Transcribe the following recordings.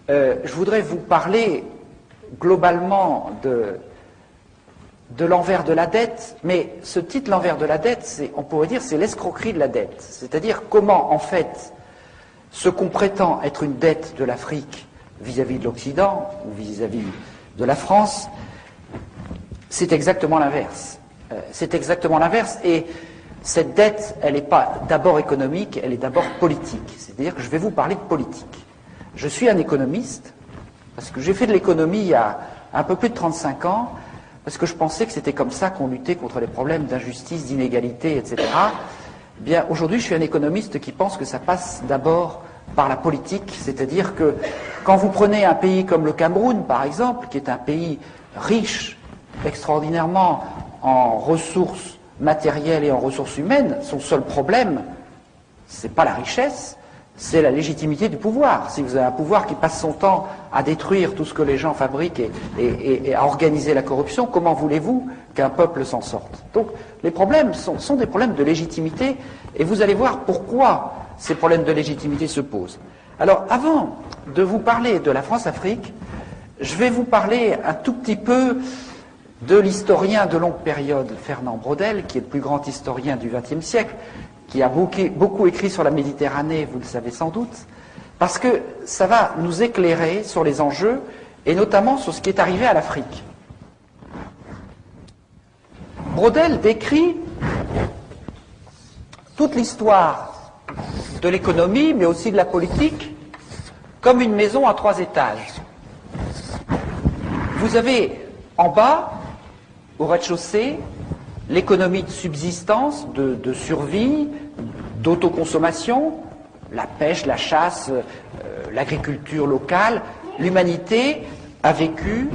je voudrais vous parler globalement de l'envers de la dette, mais ce titre, l'envers de la dette, on pourrait dire c'est l'escroquerie de la dette. C'est-à-dire comment, en fait, ce qu'on prétend être une dette de l'Afrique vis-à-vis de l'Occident ou vis-à-vis de la France, c'est exactement l'inverse. C'est exactement l'inverse. Et cette dette, elle n'est pas d'abord économique, elle est d'abord politique. C'est-à-dire que je vais vous parler de politique. Je suis un économiste, parce que j'ai fait de l'économie il y a un peu plus de 35 ans, parce que je pensais que c'était comme ça qu'on luttait contre les problèmes d'injustice, d'inégalité, etc. Eh bien, aujourd'hui, je suis un économiste qui pense que ça passe d'abord par la politique, c'est-à-dire que quand vous prenez un pays comme le Cameroun, par exemple, qui est un pays riche, extraordinairement en ressources matérielles et en ressources humaines, son seul problème, c'est pas la richesse, c'est la légitimité du pouvoir. Si vous avez un pouvoir qui passe son temps à détruire tout ce que les gens fabriquent et à organiser la corruption, comment voulez-vous qu'un peuple s'en sorte? Donc les problèmes sont des problèmes de légitimité, et vous allez voir pourquoi ces problèmes de légitimité se posent. Alors avant de vous parler de la France-Afrique, je vais vous parler un tout petit peu de l'historien de longue période, Fernand Braudel, qui est le plus grand historien du XXe siècle, qui a beaucoup écrit sur la Méditerranée, vous le savez sans doute, parce que ça va nous éclairer sur les enjeux, et notamment sur ce qui est arrivé à l'Afrique. Braudel décrit toute l'histoire de l'économie, mais aussi de la politique, comme une maison à 3 étages. Vous avez en bas, au rez-de-chaussée, l'économie de subsistance, de survie, d'autoconsommation, la pêche, la chasse, l'agriculture locale. L'humanité a vécu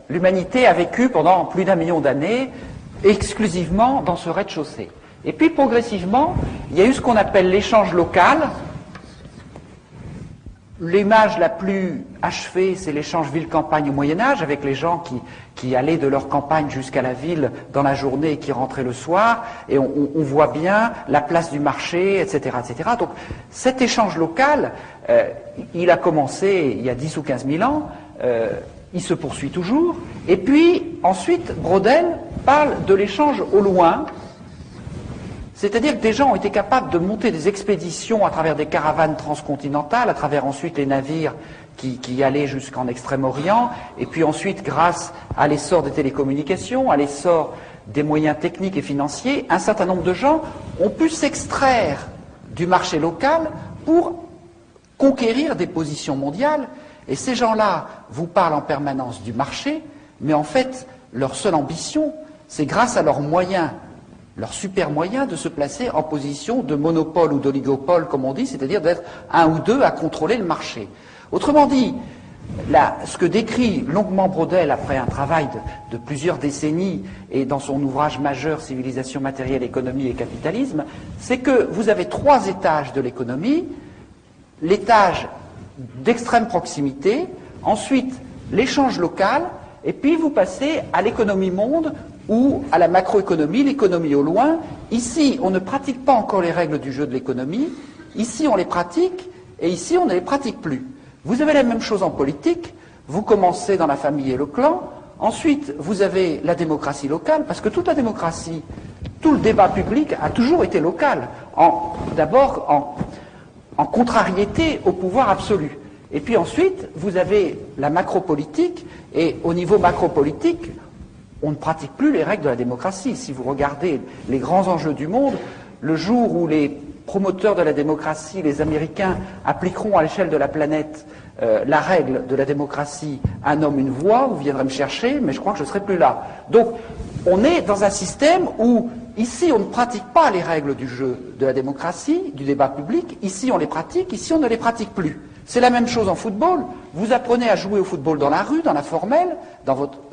l'humanité a vécu pendant plus d'1 million d'années exclusivement dans ce rez-de-chaussée. Et puis progressivement, il y a eu ce qu'on appelle l'échange local. L'image la plus achevée, c'est l'échange ville-campagne au Moyen-Âge, avec les gens qui allaient de leur campagne jusqu'à la ville dans la journée et qui rentraient le soir, et on voit bien la place du marché, etc., etc. Donc cet échange local, il a commencé il y a 10 ou 15 000 ans, il se poursuit toujours, et puis ensuite Braudel parle de l'échange au loin. C'est-à-dire que des gens ont été capables de monter des expéditions à travers des caravanes transcontinentales, à travers ensuite les navires qui allaient jusqu'en Extrême-Orient, et puis ensuite, grâce à l'essor des télécommunications, à l'essor des moyens techniques et financiers, un certain nombre de gens ont pu s'extraire du marché local pour conquérir des positions mondiales, et ces gens-là vous parlent en permanence du marché, mais en fait, leur seule ambition, c'est grâce à leurs moyens, leur super moyen de se placer en position de monopole ou d'oligopole, comme on dit, c'est-à-dire d'être un ou deux à contrôler le marché. Autrement dit, ce que décrit longuement Braudel après un travail de plusieurs décennies et dans son ouvrage majeur Civilisation matérielle, économie et capitalisme, c'est que vous avez 3 étages de l'économie, l'étage d'extrême proximité, ensuite l'échange local, et puis vous passez à l'économie monde ou à la macroéconomie, l'économie au loin. Ici, on ne pratique pas encore les règles du jeu de l'économie. Ici, on les pratique, et ici, on ne les pratique plus. Vous avez la même chose en politique. Vous commencez dans la famille et le clan. Ensuite, vous avez la démocratie locale, parce que toute la démocratie, tout le débat public a toujours été local. D'abord, en contrariété au pouvoir absolu. Et puis ensuite, vous avez la macropolitique, et au niveau macropolitique, on ne pratique plus les règles de la démocratie. Si vous regardez les grands enjeux du monde, le jour où les promoteurs de la démocratie, les Américains, appliqueront à l'échelle de la planète la règle de la démocratie, un homme, une voix, vous viendrez me chercher, mais je crois que je ne serai plus là. Donc, on est dans un système où, ici, on ne pratique pas les règles du jeu de la démocratie, du débat public. Ici, on les pratique, ici, on ne les pratique plus. C'est la même chose en football. Vous apprenez à jouer au football dans la rue, dans la formelle,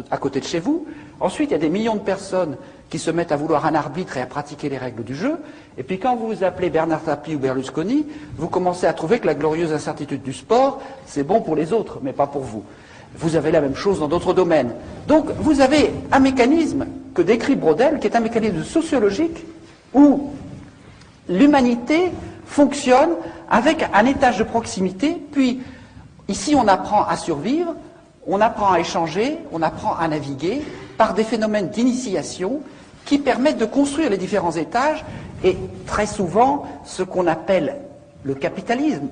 à côté de chez vous. Ensuite, il y a des millions de personnes qui se mettent à vouloir un arbitre et à pratiquer les règles du jeu. Et puis quand vous vous appelez Bernard Tapie ou Berlusconi, vous commencez à trouver que la glorieuse incertitude du sport, c'est bon pour les autres, mais pas pour vous. Vous avez la même chose dans d'autres domaines. Donc vous avez un mécanisme que décrit Braudel, qui est un mécanisme sociologique où l'humanité fonctionne avec un étage de proximité, puis ici on apprend à survivre, on apprend à échanger, on apprend à naviguer par des phénomènes d'initiation qui permettent de construire les différents étages, et très souvent ce qu'on appelle le capitalisme,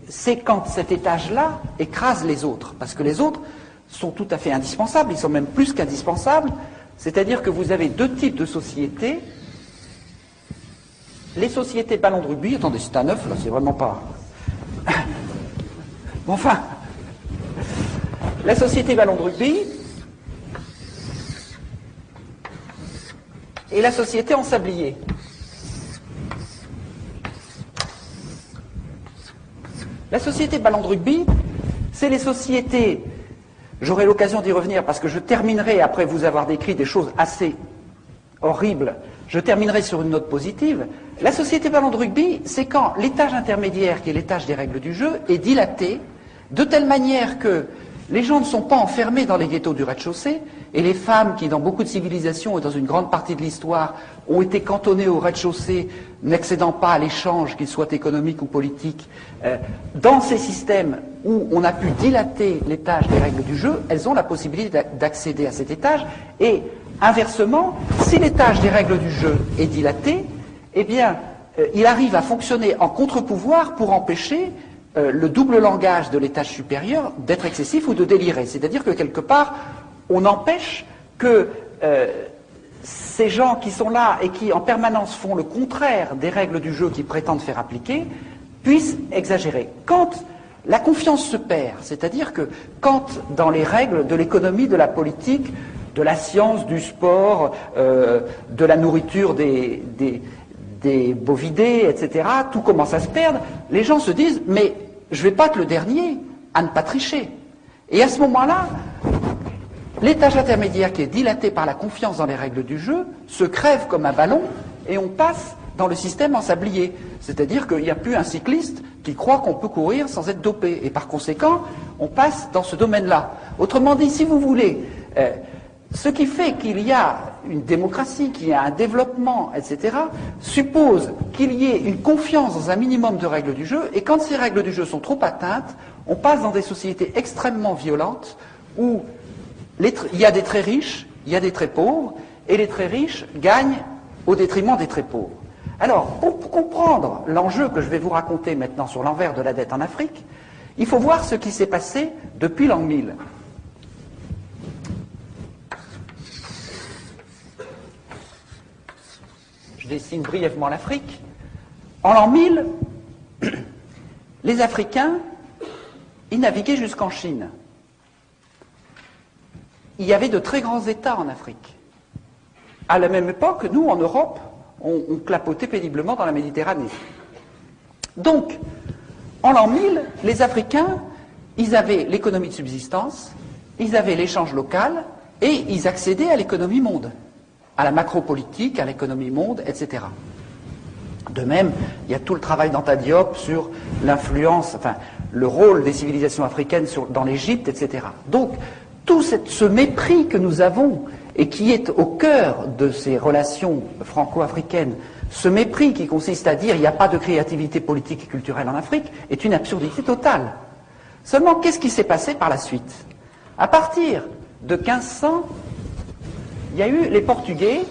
c'est quand cet étage-là écrase les autres, parce que les autres sont tout à fait indispensables, ils sont même plus qu'indispensables, c'est-à-dire que vous avez deux types de sociétés. Les sociétés ballon de rugby, attendez, c'est un œuf, là, c'est vraiment pas... Enfin, la société ballon de rugby et la société en sablier. La société ballon de rugby, c'est les sociétés, j'aurai l'occasion d'y revenir parce que je terminerai, après vous avoir décrit des choses assez horribles, je terminerai sur une note positive. La société ballon de rugby, c'est quand l'étage intermédiaire, qui est l'étage des règles du jeu, est dilaté de telle manière que les gens ne sont pas enfermés dans les ghettos du rez-de-chaussée, et les femmes qui, dans beaucoup de civilisations et dans une grande partie de l'histoire, ont été cantonnées au rez-de-chaussée, n'accédant pas à l'échange, qu'il soit économique ou politique, dans ces systèmes où on a pu dilater l'étage des règles du jeu, elles ont la possibilité d'accéder à cet étage, et inversement, si l'étage des règles du jeu est dilaté, eh bien, il arrive à fonctionner en contre-pouvoir pour empêcher le double langage de l'étage supérieur d'être excessif ou de délirer. C'est-à-dire que quelque part, on empêche que ces gens qui sont là et qui en permanence font le contraire des règles du jeu qu'ils prétendent faire appliquer, puissent exagérer. Quand la confiance se perd, c'est-à-dire que quand dans les règles de l'économie, de la politique, de la science, du sport, de la nourriture des bovidés, etc., tout commence à se perdre, les gens se disent « mais je ne vais pas être le dernier à ne pas tricher ». Et à ce moment-là, l'étage intermédiaire qui est dilaté par la confiance dans les règles du jeu se crève comme un ballon et on passe dans le système en sablier. C'est-à-dire qu'il n'y a plus un cycliste qui croit qu'on peut courir sans être dopé. Et par conséquent, on passe dans ce domaine-là. Autrement dit, si vous voulez, ce qui fait qu'il y a une démocratie, qu'il y a un développement, etc., suppose qu'il y ait une confiance dans un minimum de règles du jeu, et quand ces règles du jeu sont trop atteintes, on passe dans des sociétés extrêmement violentes où il y a des très riches, il y a des très pauvres, et les très riches gagnent au détriment des très pauvres. Alors, pour comprendre l'enjeu que je vais vous raconter maintenant sur l'envers de la dette en Afrique, il faut voir ce qui s'est passé depuis l'an 1000. Je dessine brièvement l'Afrique. En l'an 1000, les Africains, ils naviguaient jusqu'en Chine. Il y avait de très grands États en Afrique. À la même époque, nous, en Europe, on clapotait péniblement dans la Méditerranée. Donc, en l'an 1000, les Africains, ils avaient l'économie de subsistance, ils avaient l'échange local, et ils accédaient à l'économie monde, à la macropolitique, à l'économie monde, etc. De même, il y a tout le travail d'Anta Diop sur l'influence, enfin, le rôle des civilisations africaines dans l'Égypte, etc. Donc, tout ce mépris que nous avons et qui est au cœur de ces relations franco-africaines, ce mépris qui consiste à dire il n'y a pas de créativité politique et culturelle en Afrique, est une absurdité totale. Seulement, qu'est-ce qui s'est passé par la suite? À partir de 1500, il y a eu les Portugais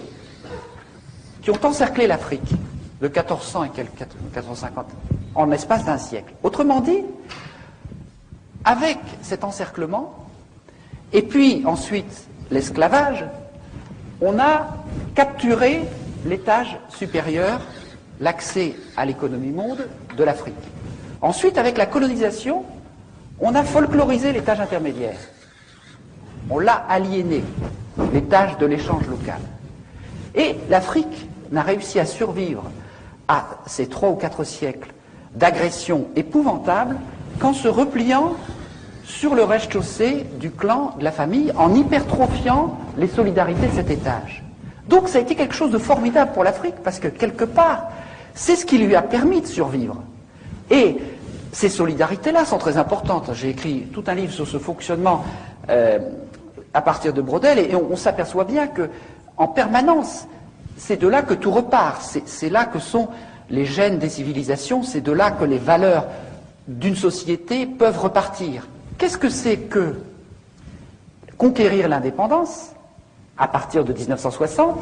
qui ont encerclé l'Afrique de 1400 et 1450 en l'espace d'un siècle. Autrement dit, avec cet encerclement, et puis ensuite l'esclavage, on a capturé l'étage supérieur, l'accès à l'économie monde de l'Afrique. Ensuite, avec la colonisation, on a folklorisé l'étage intermédiaire. On l'a aliéné, l'étage de l'échange local. Et l'Afrique n'a réussi à survivre à ces 3 ou 4 siècles d'agression épouvantable qu'en se repliant sur le rez-de-chaussée du clan, de la famille, en hypertrophiant les solidarités de cet étage. Donc ça a été quelque chose de formidable pour l'Afrique, parce que quelque part, c'est ce qui lui a permis de survivre. Et Ces solidarités-là sont très importantes. J'ai écrit tout un livre sur ce fonctionnement à partir de Braudel, et on s'aperçoit bien que, en permanence, c'est de là que tout repart. C'est là que sont les gènes des civilisations, c'est de là que les valeurs d'une société peuvent repartir. Qu'est-ce que c'est que conquérir l'indépendance à partir de 1960?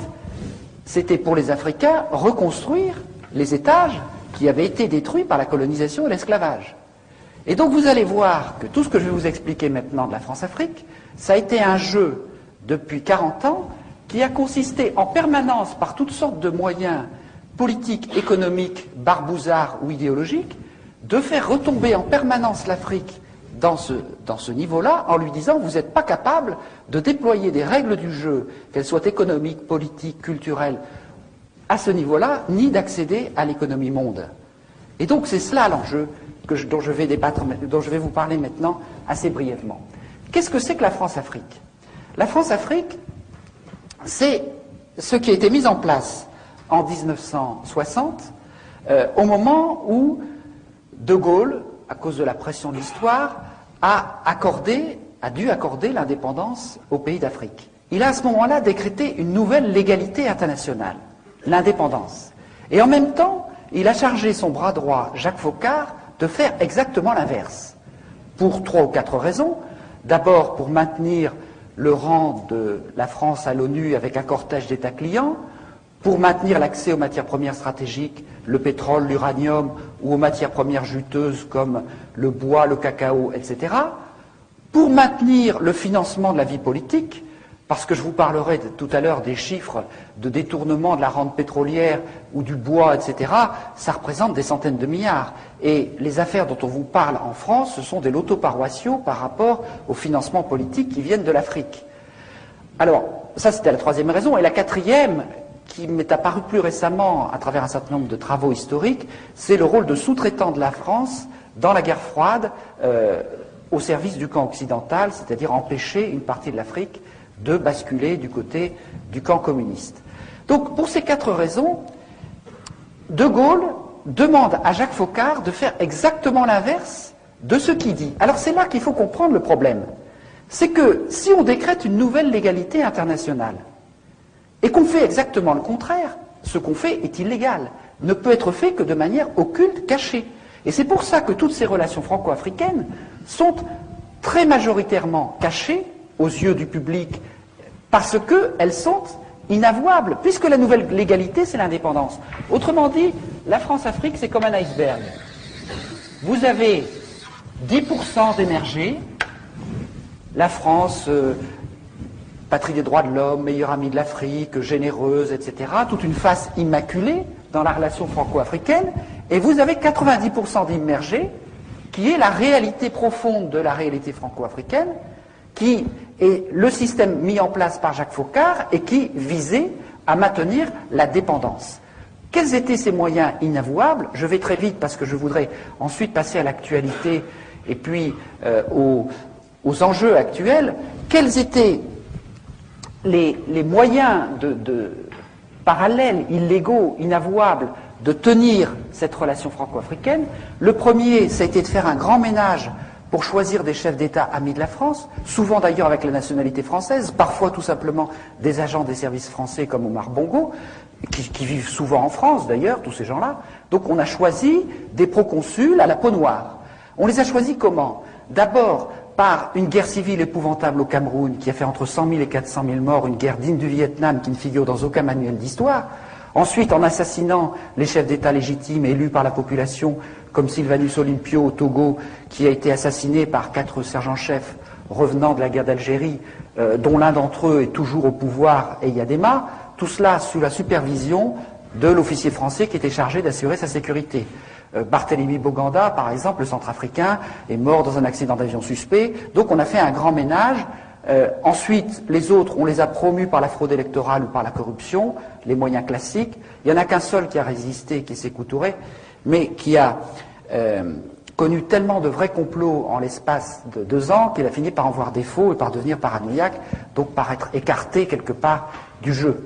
C'était pour les Africains reconstruire les étages qui avaient été détruits par la colonisation et l'esclavage. Et donc vous allez voir que tout ce que je vais vous expliquer maintenant de la France-Afrique, ça a été un jeu depuis 40 ans qui a consisté en permanence, par toutes sortes de moyens politiques, économiques, barbouzards ou idéologiques, de faire retomber en permanence l'Afrique dans ce niveau-là, en lui disant vous n'êtes pas capable de déployer des règles du jeu, qu'elles soient économiques, politiques, culturelles, à ce niveau-là, ni d'accéder à l'économie monde. Et donc c'est cela l'enjeu dont je vais vous parler maintenant assez brièvement. Qu'est-ce que c'est que la France-Afrique? La France-Afrique, c'est ce qui a été mis en place en 1960, au moment où De Gaulle, à cause de la pression de l'histoire, a dû accorder l'indépendance aux pays d'Afrique. Il a à ce moment-là décrété une nouvelle légalité internationale, l'indépendance. Et en même temps, il a chargé son bras droit, Jacques Foccart, de faire exactement l'inverse. Pour 3 ou 4 raisons. D'abord, pour maintenir le rang de la France à l'ONU avec un cortège d'États clients, pour maintenir l'accès aux matières premières stratégiques, le pétrole, l'uranium, ou aux matières premières juteuses comme le bois, le cacao, etc., pour maintenir le financement de la vie politique, parce que je vous parlerai tout à l'heure des chiffres de détournement de la rente pétrolière ou du bois, etc., ça représente des centaines de milliards. Et les affaires dont on vous parle en France, ce sont des lotos paroissiaux par rapport aux financements politiques qui viennent de l'Afrique. Alors, ça c'était la troisième raison. Et la quatrième, qui m'est apparue plus récemment à travers un certain nombre de travaux historiques, c'est le rôle de sous-traitant de la France dans la guerre froide au service du camp occidental, c'est-à-dire empêcher une partie de l'Afrique de basculer du côté du camp communiste. Donc, pour ces 4 raisons, De Gaulle demande à Jacques Foccart de faire exactement l'inverse de ce qu'il dit. Alors, c'est là qu'il faut comprendre le problème. C'est que si on décrète une nouvelle légalité internationale et qu'on fait exactement le contraire, ce qu'on fait est illégal, ne peut être fait que de manière occulte, cachée. Et c'est pour ça que toutes ces relations franco-africaines sont très majoritairement cachées aux yeux du public, parce qu'elles sont inavouables, puisque la nouvelle légalité, c'est l'indépendance. Autrement dit, la France-Afrique, c'est comme un iceberg. Vous avez 10% d'émergés, la France, patrie des droits de l'homme, meilleure amie de l'Afrique, généreuse, etc., toute une face immaculée dans la relation franco-africaine, et vous avez 90% d'immergés, qui est la réalité profonde de la réalité franco-africaine, qui est le système mis en place par Jacques Foccart et qui visait à maintenir la dépendance. Quels étaient ces moyens inavouables? Je vais très vite parce que je voudrais ensuite passer à l'actualité et puis aux enjeux actuels. Quels étaient les moyens parallèles, illégaux, inavouables de tenir cette relation franco-africaine? Le premier, ça a été de faire un grand ménage pour choisir des chefs d'État amis de la France, souvent d'ailleurs avec la nationalité française, parfois tout simplement des agents des services français comme Omar Bongo, qui vivent souvent en France d'ailleurs, tous ces gens-là. Donc on a choisi des proconsuls à la peau noire. On les a choisis comment? D'abord par une guerre civile épouvantable au Cameroun, qui a fait entre 100 000 et 400 000 morts, une guerre digne du Vietnam qui ne figure dans aucun manuel d'histoire. Ensuite, en assassinant les chefs d'État légitimes élus par la population, comme Sylvanus Olympio au Togo, qui a été assassiné par 4 sergents-chefs revenant de la guerre d'Algérie, dont l'un d'entre eux est toujours au pouvoir, Eyadema, tout cela sous la supervision de l'officier français qui était chargé d'assurer sa sécurité. Barthélemy Boganda, par exemple, le centrafricain, est mort dans un accident d'avion suspect, donc on a fait un grand ménage. Ensuite, les autres, on les a promus par la fraude électorale ou par la corruption, les moyens classiques. Il n'y en a qu'un seul qui a résisté, qui est Sékou Touré, mais qui a connu tellement de vrais complots en l'espace de 2 ans qu'il a fini par en voir défaut et par devenir paranoïaque, donc par être écarté quelque part du jeu.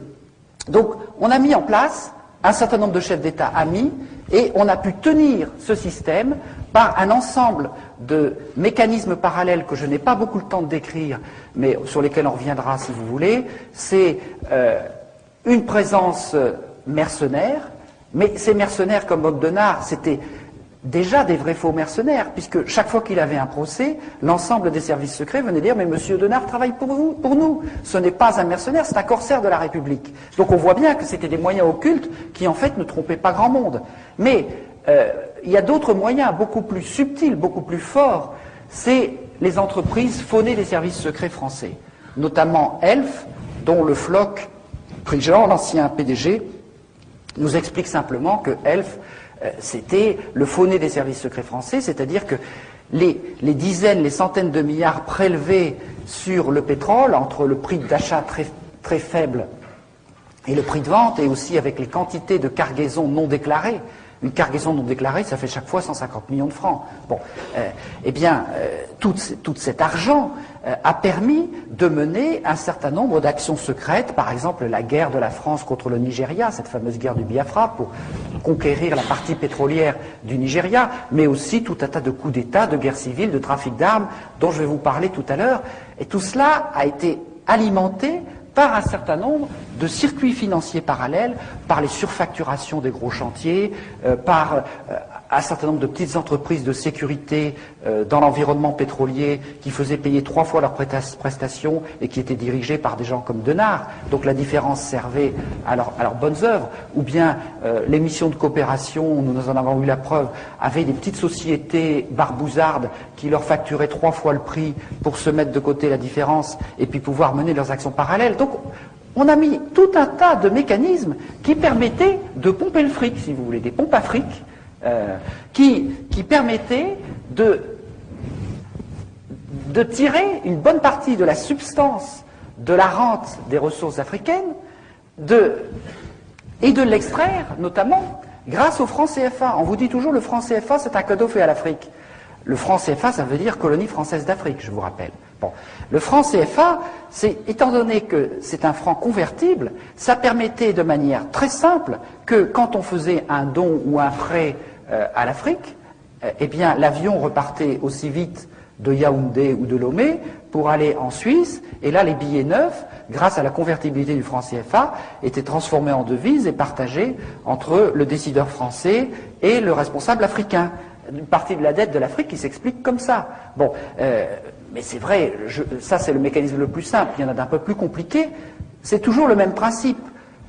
Donc, on a mis en place un certain nombre de chefs d'État amis, Et on a pu tenir ce système par un ensemble de mécanismes parallèles que je n'ai pas beaucoup le temps de décrire, mais sur lesquels on reviendra si vous voulez. C'est une présence mercenaire, mais ces mercenaires comme Bob Denard, c'était déjà des vrais faux mercenaires, puisque chaque fois qu'il avait un procès, l'ensemble des services secrets venait dire « Mais monsieur Denard travaille pour nous. Ce n'est pas un mercenaire, c'est un corsaire de la République. » Donc on voit bien que c'était des moyens occultes qui en fait ne trompaient pas grand monde. Mais il y a d'autres moyens beaucoup plus subtils, beaucoup plus forts. C'est les entreprises faunées des services secrets français, notamment Elf, dont le Floch Prigent, l'ancien PDG, nous explique simplement que Elf, c'était le faux-nez des services secrets français, c'est-à-dire que les dizaines, les centaines de milliards prélevés sur le pétrole, entre le prix d'achat très, très faible et le prix de vente, et aussi avec les quantités de cargaisons non déclarées. Une cargaison non déclarée, ça fait chaque fois 150 millions de francs. Bon, tout cet argent a permis de mener un certain nombre d'actions secrètes, par exemple la guerre de la France contre le Nigeria, cette fameuse guerre du Biafra pour conquérir la partie pétrolière du Nigeria, mais aussi tout un tas de coups d'État, de guerres civiles, de trafic d'armes, dont je vais vous parler tout à l'heure. Et tout cela a été alimenté par un certain nombre de circuits financiers parallèles, par les surfacturations des gros chantiers, par un certain nombre de petites entreprises de sécurité dans l'environnement pétrolier qui faisaient payer 3 fois leurs prestations et qui étaient dirigées par des gens comme Denard. Donc la différence servait à leurs bonnes œuvres. Ou bien les missions de coopération, nous en avons eu la preuve, avaient des petites sociétés barbouzardes qui leur facturaient 3 fois le prix pour se mettre de côté la différence et puis pouvoir mener leurs actions parallèles. Donc on a mis tout un tas de mécanismes qui permettaient de pomper le fric, si vous voulez, des pompes à fric, qui permettaient de tirer une bonne partie de la substance de la rente des ressources africaines et de l'extraire, notamment, grâce au franc CFA. On vous dit toujours le franc CFA, c'est un cadeau fait à l'Afrique. Le franc CFA, ça veut dire colonie française d'Afrique, je vous rappelle. Bon. Le franc CFA, étant donné que c'est un franc convertible, ça permettait de manière très simple que quand on faisait un don ou un prêt à l'Afrique, eh bien l'avion repartait aussi vite de Yaoundé ou de Lomé pour aller en Suisse, et là les billets neufs, grâce à la convertibilité du franc CFA, étaient transformés en devises et partagés entre le décideur français et le responsable africain. Une partie de la dette de l'Afrique qui s'explique comme ça. Bon, mais c'est vrai, ça c'est le mécanisme le plus simple, il y en a d'un peu plus compliqué, c'est toujours le même principe.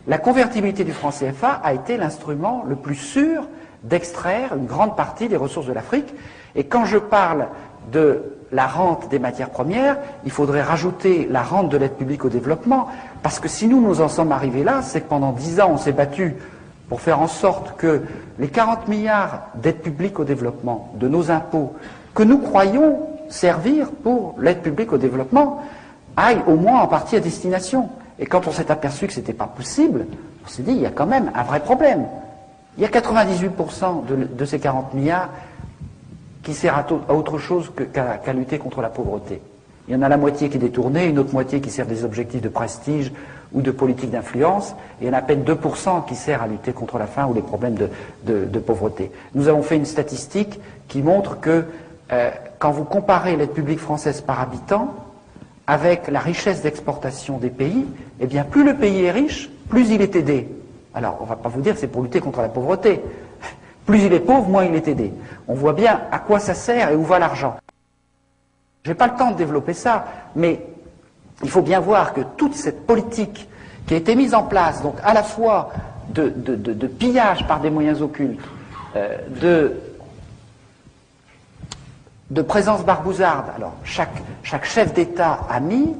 La convertibilité du franc CFA a été l'instrument le plus sûr d'extraire une grande partie des ressources de l'Afrique, et quand je parle de la rente des matières premières, il faudrait rajouter la rente de l'aide publique au développement, parce que si nous en sommes arrivés là, c'est que pendant 10 ans on s'est battu pour faire en sorte que les 40 milliards d'aide publique au développement, de nos impôts, que nous croyons servir pour l'aide publique au développement, aillent au moins en partie à destination. Et quand on s'est aperçu que ce n'était pas possible, on s'est dit, il y a quand même un vrai problème. Il y a 98% de ces 40 milliards qui sert à autre chose qu'à lutter contre la pauvreté. Il y en a la moitié qui est détournée, une autre moitié qui sert des objectifs de prestige ou de politique d'influence, et il y en a à peine 2% qui sert à lutter contre la faim ou les problèmes de pauvreté. Nous avons fait une statistique qui montre que quand vous comparez l'aide publique française par habitant avec la richesse d'exportation des pays, eh bien plus le pays est riche, plus il est aidé. Alors, on ne va pas vous dire que c'est pour lutter contre la pauvreté. Plus il est pauvre, moins il est aidé. On voit bien à quoi ça sert et où va l'argent. Je n'ai pas le temps de développer ça, mais il faut bien voir que toute cette politique qui a été mise en place, donc à la fois de pillage par des moyens occultes, de présence barbouzarde. Alors, chaque chef d'État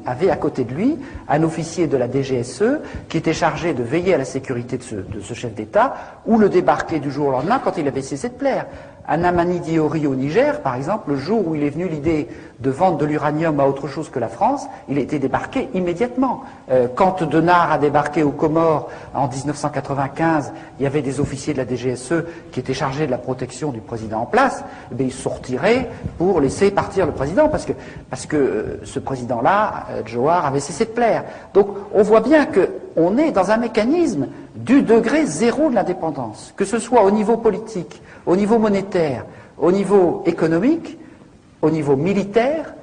avait à côté de lui un officier de la DGSE qui était chargé de veiller à la sécurité de ce chef d'État ou le débarquer du jour au lendemain quand il avait cessé de plaire. À Namani Diori au Niger, par exemple, le jour où il est venu l'idée de vendre de l'uranium à autre chose que la France, il a été débarqué immédiatement. Quand Denard a débarqué aux Comores en 1995, il y avait des officiers de la DGSE qui étaient chargés de la protection du président en place. Eh bien, ils se sont retirés pour laisser partir le président, parce que ce président-là, Johar, avait cessé de plaire. Donc on voit bien qu'on est dans un mécanisme du degré zéro de l'indépendance, que ce soit au niveau politique, au niveau monétaire, au niveau économique, au niveau militaire.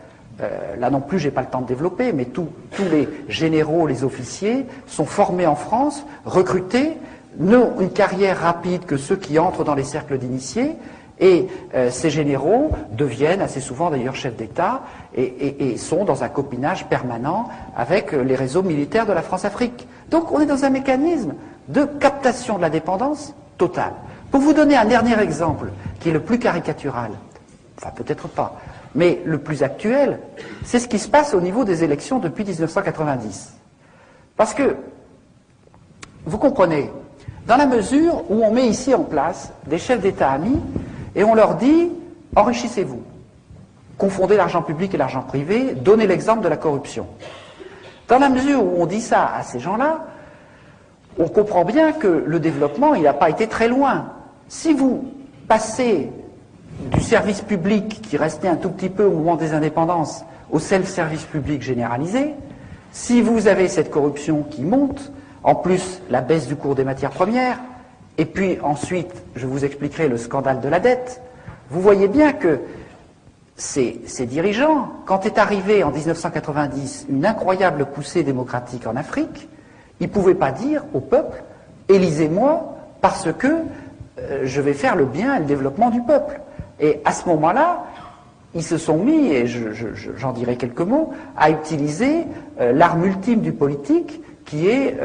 Là non plus, j'ai pas le temps de développer, mais tous les généraux, les officiers sont formés en France, recrutés, n'ont une carrière rapide que ceux qui entrent dans les cercles d'initiés, et ces généraux deviennent assez souvent d'ailleurs chefs d'État et sont dans un copinage permanent avec les réseaux militaires de la France-Afrique. Donc on est dans un mécanisme de captation de la dépendance totale. Pour vous donner un dernier exemple, qui est le plus caricatural, enfin peut-être pas, mais le plus actuel, c'est ce qui se passe au niveau des élections depuis 1990. Parce que, vous comprenez, dans la mesure où on met ici en place des chefs d'État amis, et on leur dit, enrichissez-vous, confondez l'argent public et l'argent privé, donnez l'exemple de la corruption. Dans la mesure où on dit ça à ces gens-là, on comprend bien que le développement, il n'a pas été très loin. Si vous passez du service public qui restait un tout petit peu au moment des indépendances au self-service public généralisé, si vous avez cette corruption qui monte, en plus la baisse du cours des matières premières, et puis ensuite, je vous expliquerai le scandale de la dette, vous voyez bien que ces dirigeants, quand est arrivée en 1990 une incroyable poussée démocratique en Afrique, ils ne pouvaient pas dire au peuple « élisez-moi parce que je vais faire le bien et le développement du peuple ». Et à ce moment-là, ils se sont mis, et j'en dirai quelques mots, à utiliser l'arme ultime du politique, qui est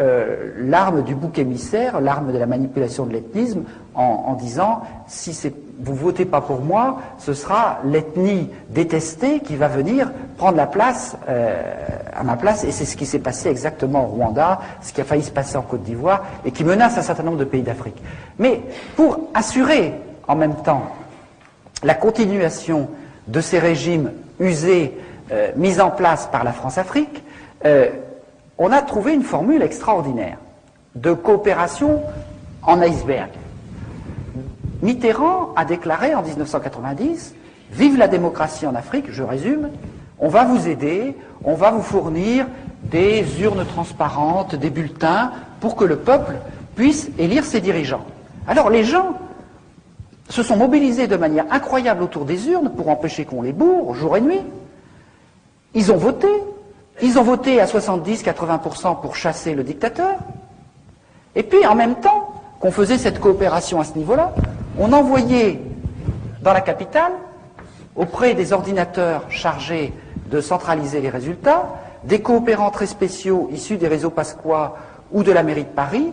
l'arme du bouc émissaire, l'arme de la manipulation de l'ethnisme, en disant si vous votez pas pour moi, ce sera l'ethnie détestée qui va venir prendre la place à ma place, et c'est ce qui s'est passé exactement au Rwanda, ce qui a failli se passer en Côte d'Ivoire, et qui menace un certain nombre de pays d'Afrique. Mais pour assurer en même temps la continuation de ces régimes usés mis en place par la France-Afrique, on a trouvé une formule extraordinaire de coopération en iceberg. Mitterrand a déclaré en 1990 « Vive la démocratie en Afrique », je résume, on va vous aider, on va vous fournir des urnes transparentes, des bulletins, pour que le peuple puisse élire ses dirigeants. Alors les gens se sont mobilisés de manière incroyable autour des urnes pour empêcher qu'on les bourre jour et nuit. Ils ont voté. Ils ont voté à 70-80% pour chasser le dictateur. Et puis, en même temps qu'on faisait cette coopération à ce niveau-là, on envoyait dans la capitale, auprès des ordinateurs chargés de centraliser les résultats, des coopérants très spéciaux issus des réseaux Pasqua ou de la mairie de Paris,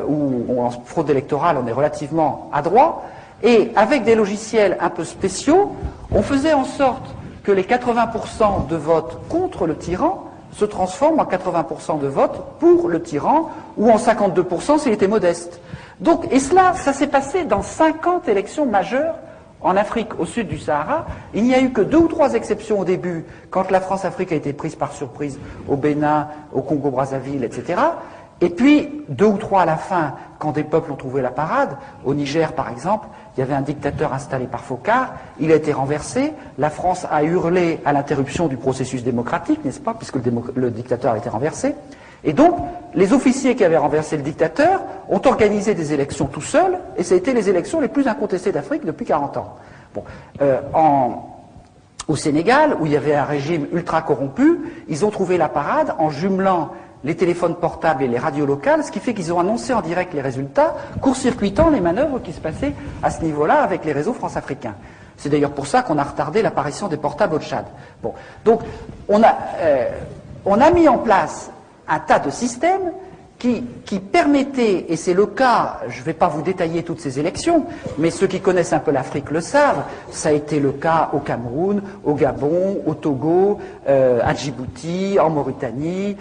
où en fraude électorale on est relativement adroit, et avec des logiciels un peu spéciaux, on faisait en sorte que les 80% de votes contre le tyran se transforment en 80% de votes pour le tyran, ou en 52% s'il était modeste. Donc, et cela, ça s'est passé dans 50 élections majeures en Afrique, au sud du Sahara. Il n'y a eu que 2 ou 3 exceptions au début, quand la France-Afrique a été prise par surprise au Bénin, au Congo-Brazzaville, etc. Et puis, 2 ou 3 à la fin, quand des peuples ont trouvé la parade. Au Niger, par exemple, il y avait un dictateur installé par Focard, il a été renversé, la France a hurlé à l'interruption du processus démocratique, n'est-ce pas, puisque le dictateur a été renversé. Et donc, les officiers qui avaient renversé le dictateur ont organisé des élections tout seuls, et ça a été les élections les plus incontestées d'Afrique depuis 40 ans. Bon, au Sénégal, où il y avait un régime ultra corrompu, ils ont trouvé la parade en jumelant les téléphones portables et les radios locales, ce qui fait qu'ils ont annoncé en direct les résultats, court-circuitant les manœuvres qui se passaient à ce niveau-là avec les réseaux france-africains. C'est d'ailleurs pour ça qu'on a retardé l'apparition des portables au Tchad. Bon, donc on a mis en place un tas de systèmes qui permettaient, et c'est le cas, je ne vais pas vous détailler toutes ces élections, mais ceux qui connaissent un peu l'Afrique le savent, ça a été le cas au Cameroun, au Gabon, au Togo, à Djibouti, en Mauritanie,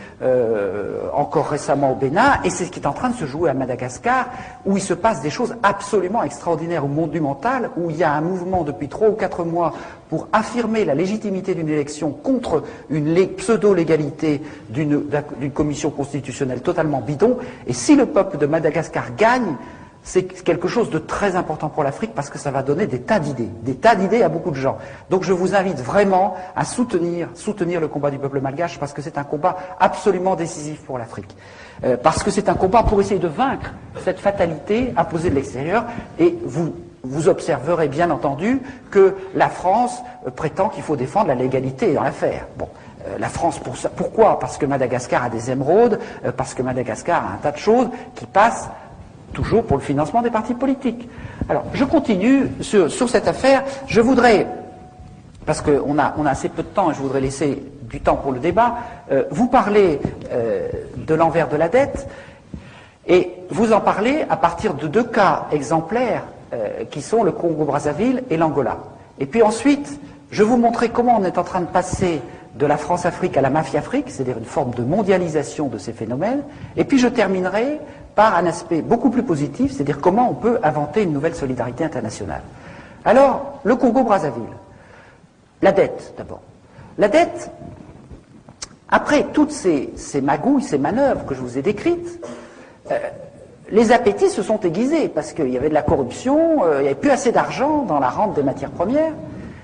encore récemment au Bénin, et c'est ce qui est en train de se jouer à Madagascar, où il se passe des choses absolument extraordinaires au monumental, où il y a un mouvement depuis 3 ou 4 mois pour affirmer la légitimité d'une élection contre une pseudo-légalité d'une commission constitutionnelle totalement bidon. Et si le peuple de Madagascar gagne, c'est quelque chose de très important pour l'Afrique parce que ça va donner des tas d'idées à beaucoup de gens. Donc je vous invite vraiment à soutenir le combat du peuple malgache parce que c'est un combat absolument décisif pour l'Afrique. Parce que c'est un combat pour essayer de vaincre cette fatalité imposée de l'extérieur et vous observerez bien entendu que la France prétend qu'il faut défendre la légalité dans l'affaire. Bon. La France, pourquoi? Parce que Madagascar a des émeraudes, parce que Madagascar a un tas de choses qui passent toujours pour le financement des partis politiques. Alors, je continue sur cette affaire. Je voudrais, parce qu'on a assez peu de temps et je voudrais laisser du temps pour le débat, vous parler de l'envers de la dette et vous en parler à partir de deux cas exemplaires qui sont le Congo-Brazzaville et l'Angola. Et puis ensuite, je vais vous montrer comment on est en train de passer de la France-Afrique à la mafia-Afrique, c'est-à-dire une forme de mondialisation de ces phénomènes. Et puis je terminerai par un aspect beaucoup plus positif, c'est-à-dire comment on peut inventer une nouvelle solidarité internationale. Alors, le Congo-Brazzaville. La dette, d'abord. La dette, après toutes ces magouilles, ces manœuvres que je vous ai décrites, les appétits se sont aiguisés, parce qu'il y avait de la corruption, il n'y avait plus assez d'argent dans la rente des matières premières.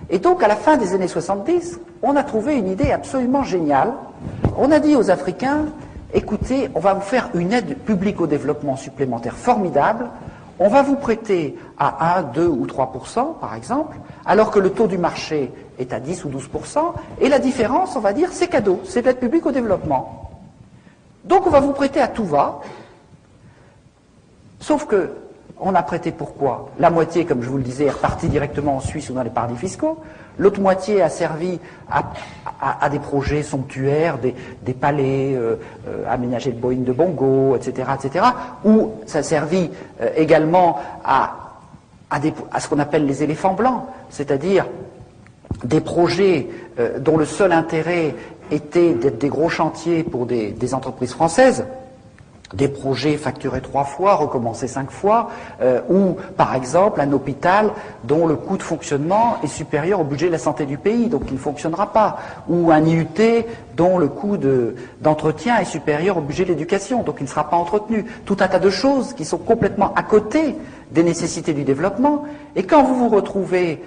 Et donc, à la fin des années 70, on a trouvé une idée absolument géniale. On a dit aux Africains, écoutez, on va vous faire une aide publique au développement supplémentaire formidable, on va vous prêter à 1, 2 ou 3%, par exemple, alors que le taux du marché est à 10 ou 12%, et la différence, on va dire, c'est cadeau, c'est l'aide publique au développement. Donc, on va vous prêter à tout va, sauf que on a prêté pourquoi? La moitié, comme je vous le disais, est repartie directement en Suisse ou dans les paradis fiscaux. L'autre moitié a servi à des projets somptuaires, des palais, aménager le Boeing de Bongo, etc., etc. Ou ça a servi également à ce qu'on appelle les éléphants blancs, c'est-à-dire des projets dont le seul intérêt était d'être des gros chantiers pour des entreprises françaises. Des projets facturés 3 fois, recommencés 5 fois, ou par exemple un hôpital dont le coût de fonctionnement est supérieur au budget de la santé du pays, donc il ne fonctionnera pas, ou un IUT dont le coût d'entretien est supérieur au budget de l'éducation, donc il ne sera pas entretenu. Tout un tas de choses qui sont complètement à côté des nécessités du développement, et quand vous vous retrouvez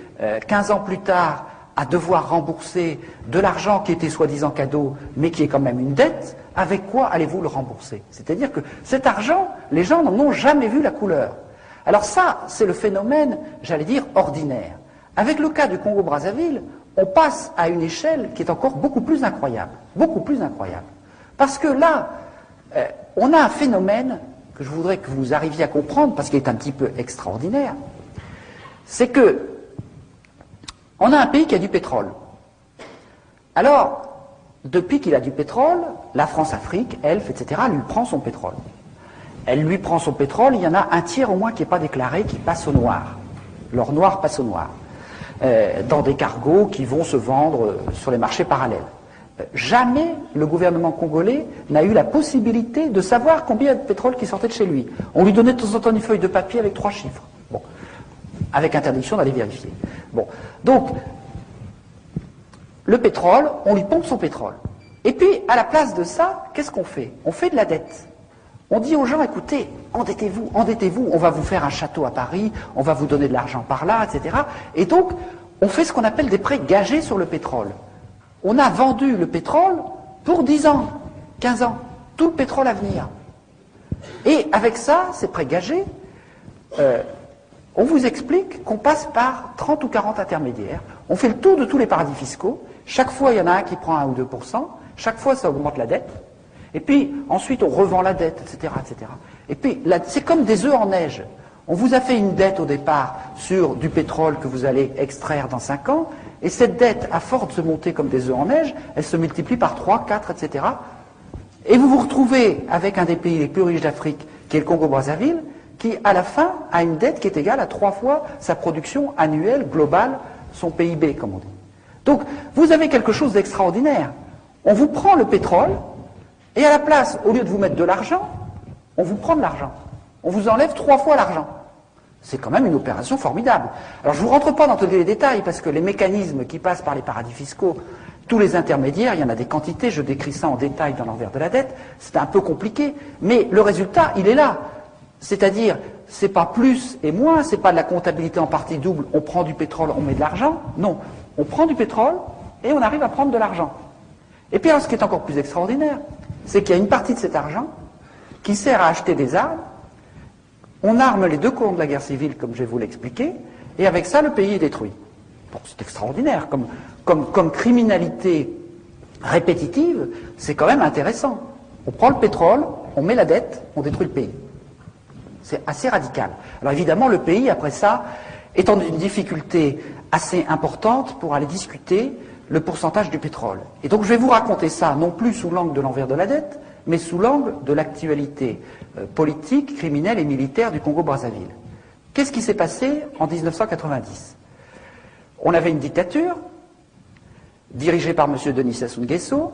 15 ans plus tard à devoir rembourser de l'argent qui était soi-disant cadeau, mais qui est quand même une dette, avec quoi allez-vous le rembourser? C'est-à-dire que cet argent, les gens n'en ont jamais vu la couleur. Alors ça, c'est le phénomène, j'allais dire, ordinaire. Avec le cas du Congo-Brazzaville, on passe à une échelle qui est encore beaucoup plus incroyable. Beaucoup plus incroyable. Parce que là, on a un phénomène que je voudrais que vous arriviez à comprendre, parce qu'il est un petit peu extraordinaire, c'est que on a un pays qui a du pétrole. Alors, depuis qu'il a du pétrole, la France-Afrique, ELF, etc., lui prend son pétrole. Elle lui prend son pétrole, il y en a un tiers au moins qui n'est pas déclaré, qui passe au noir. L'or noir passe au noir. Dans des cargos qui vont se vendre sur les marchés parallèles. Jamais le gouvernement congolais n'a eu la possibilité de savoir combien de pétrole qui sortait de chez lui. On lui donnait de temps en temps une feuille de papier avec 3 chiffres. Bon. Avec interdiction d'aller vérifier. Bon. Donc, le pétrole, on lui pompe son pétrole. Et puis, à la place de ça, qu'est-ce qu'on fait? On fait de la dette. On dit aux gens, écoutez, endettez-vous, on va vous faire un château à Paris, on va vous donner de l'argent par là, etc. Et donc, on fait ce qu'on appelle des prêts gagés sur le pétrole. On a vendu le pétrole pour 10 ans, 15 ans, tout le pétrole à venir. Et avec ça, ces prêts gagés, on vous explique qu'on passe par 30 ou 40 intermédiaires. On fait le tour de tous les paradis fiscaux. Chaque fois, il y en a un qui prend 1 ou 2%. Chaque fois, ça augmente la dette. Et puis, ensuite, on revend la dette, etc., etc. Et puis, c'est comme des œufs en neige. On vous a fait une dette au départ sur du pétrole que vous allez extraire dans 5 ans. Et cette dette, à force de se monter comme des œufs en neige, elle se multiplie par 3, 4, etc. Et vous vous retrouvez avec un des pays les plus riches d'Afrique, qui est le Congo-Brazzaville, qui, à la fin, a une dette qui est égale à 3 fois sa production annuelle globale, son PIB, comme on dit. Donc, vous avez quelque chose d'extraordinaire. On vous prend le pétrole, et à la place, au lieu de vous mettre de l'argent, on vous prend de l'argent. On vous enlève 3 fois l'argent. C'est quand même une opération formidable. Alors, je ne vous rentre pas dans tous les détails, parce que les mécanismes qui passent par les paradis fiscaux, tous les intermédiaires, il y en a des quantités, je décris ça en détail dans l'envers de la dette, c'est un peu compliqué, mais le résultat, il est là. C'est-à-dire, c'est pas plus et moins, c'est pas de la comptabilité en partie double, on prend du pétrole, on met de l'argent. Non, on prend du pétrole et on arrive à prendre de l'argent. Et puis alors, ce qui est encore plus extraordinaire, c'est qu'il y a une partie de cet argent qui sert à acheter des armes. On arme les deux camps de la guerre civile, comme je vais vous l'expliquer, et avec ça, le pays est détruit. Bon, c'est extraordinaire. Comme criminalité répétitive, c'est quand même intéressant. On prend le pétrole, on met la dette, on détruit le pays. C'est assez radical. Alors évidemment, le pays, après ça, est en une difficulté assez importante pour aller discuter le pourcentage du pétrole. Et donc je vais vous raconter ça, non plus sous l'angle de l'envers de la dette, mais sous l'angle de l'actualité politique, criminelle et militaire du Congo-Brazzaville. Qu'est-ce qui s'est passé en 1990 ? On avait une dictature dirigée par M. Denis Sassou Nguesso.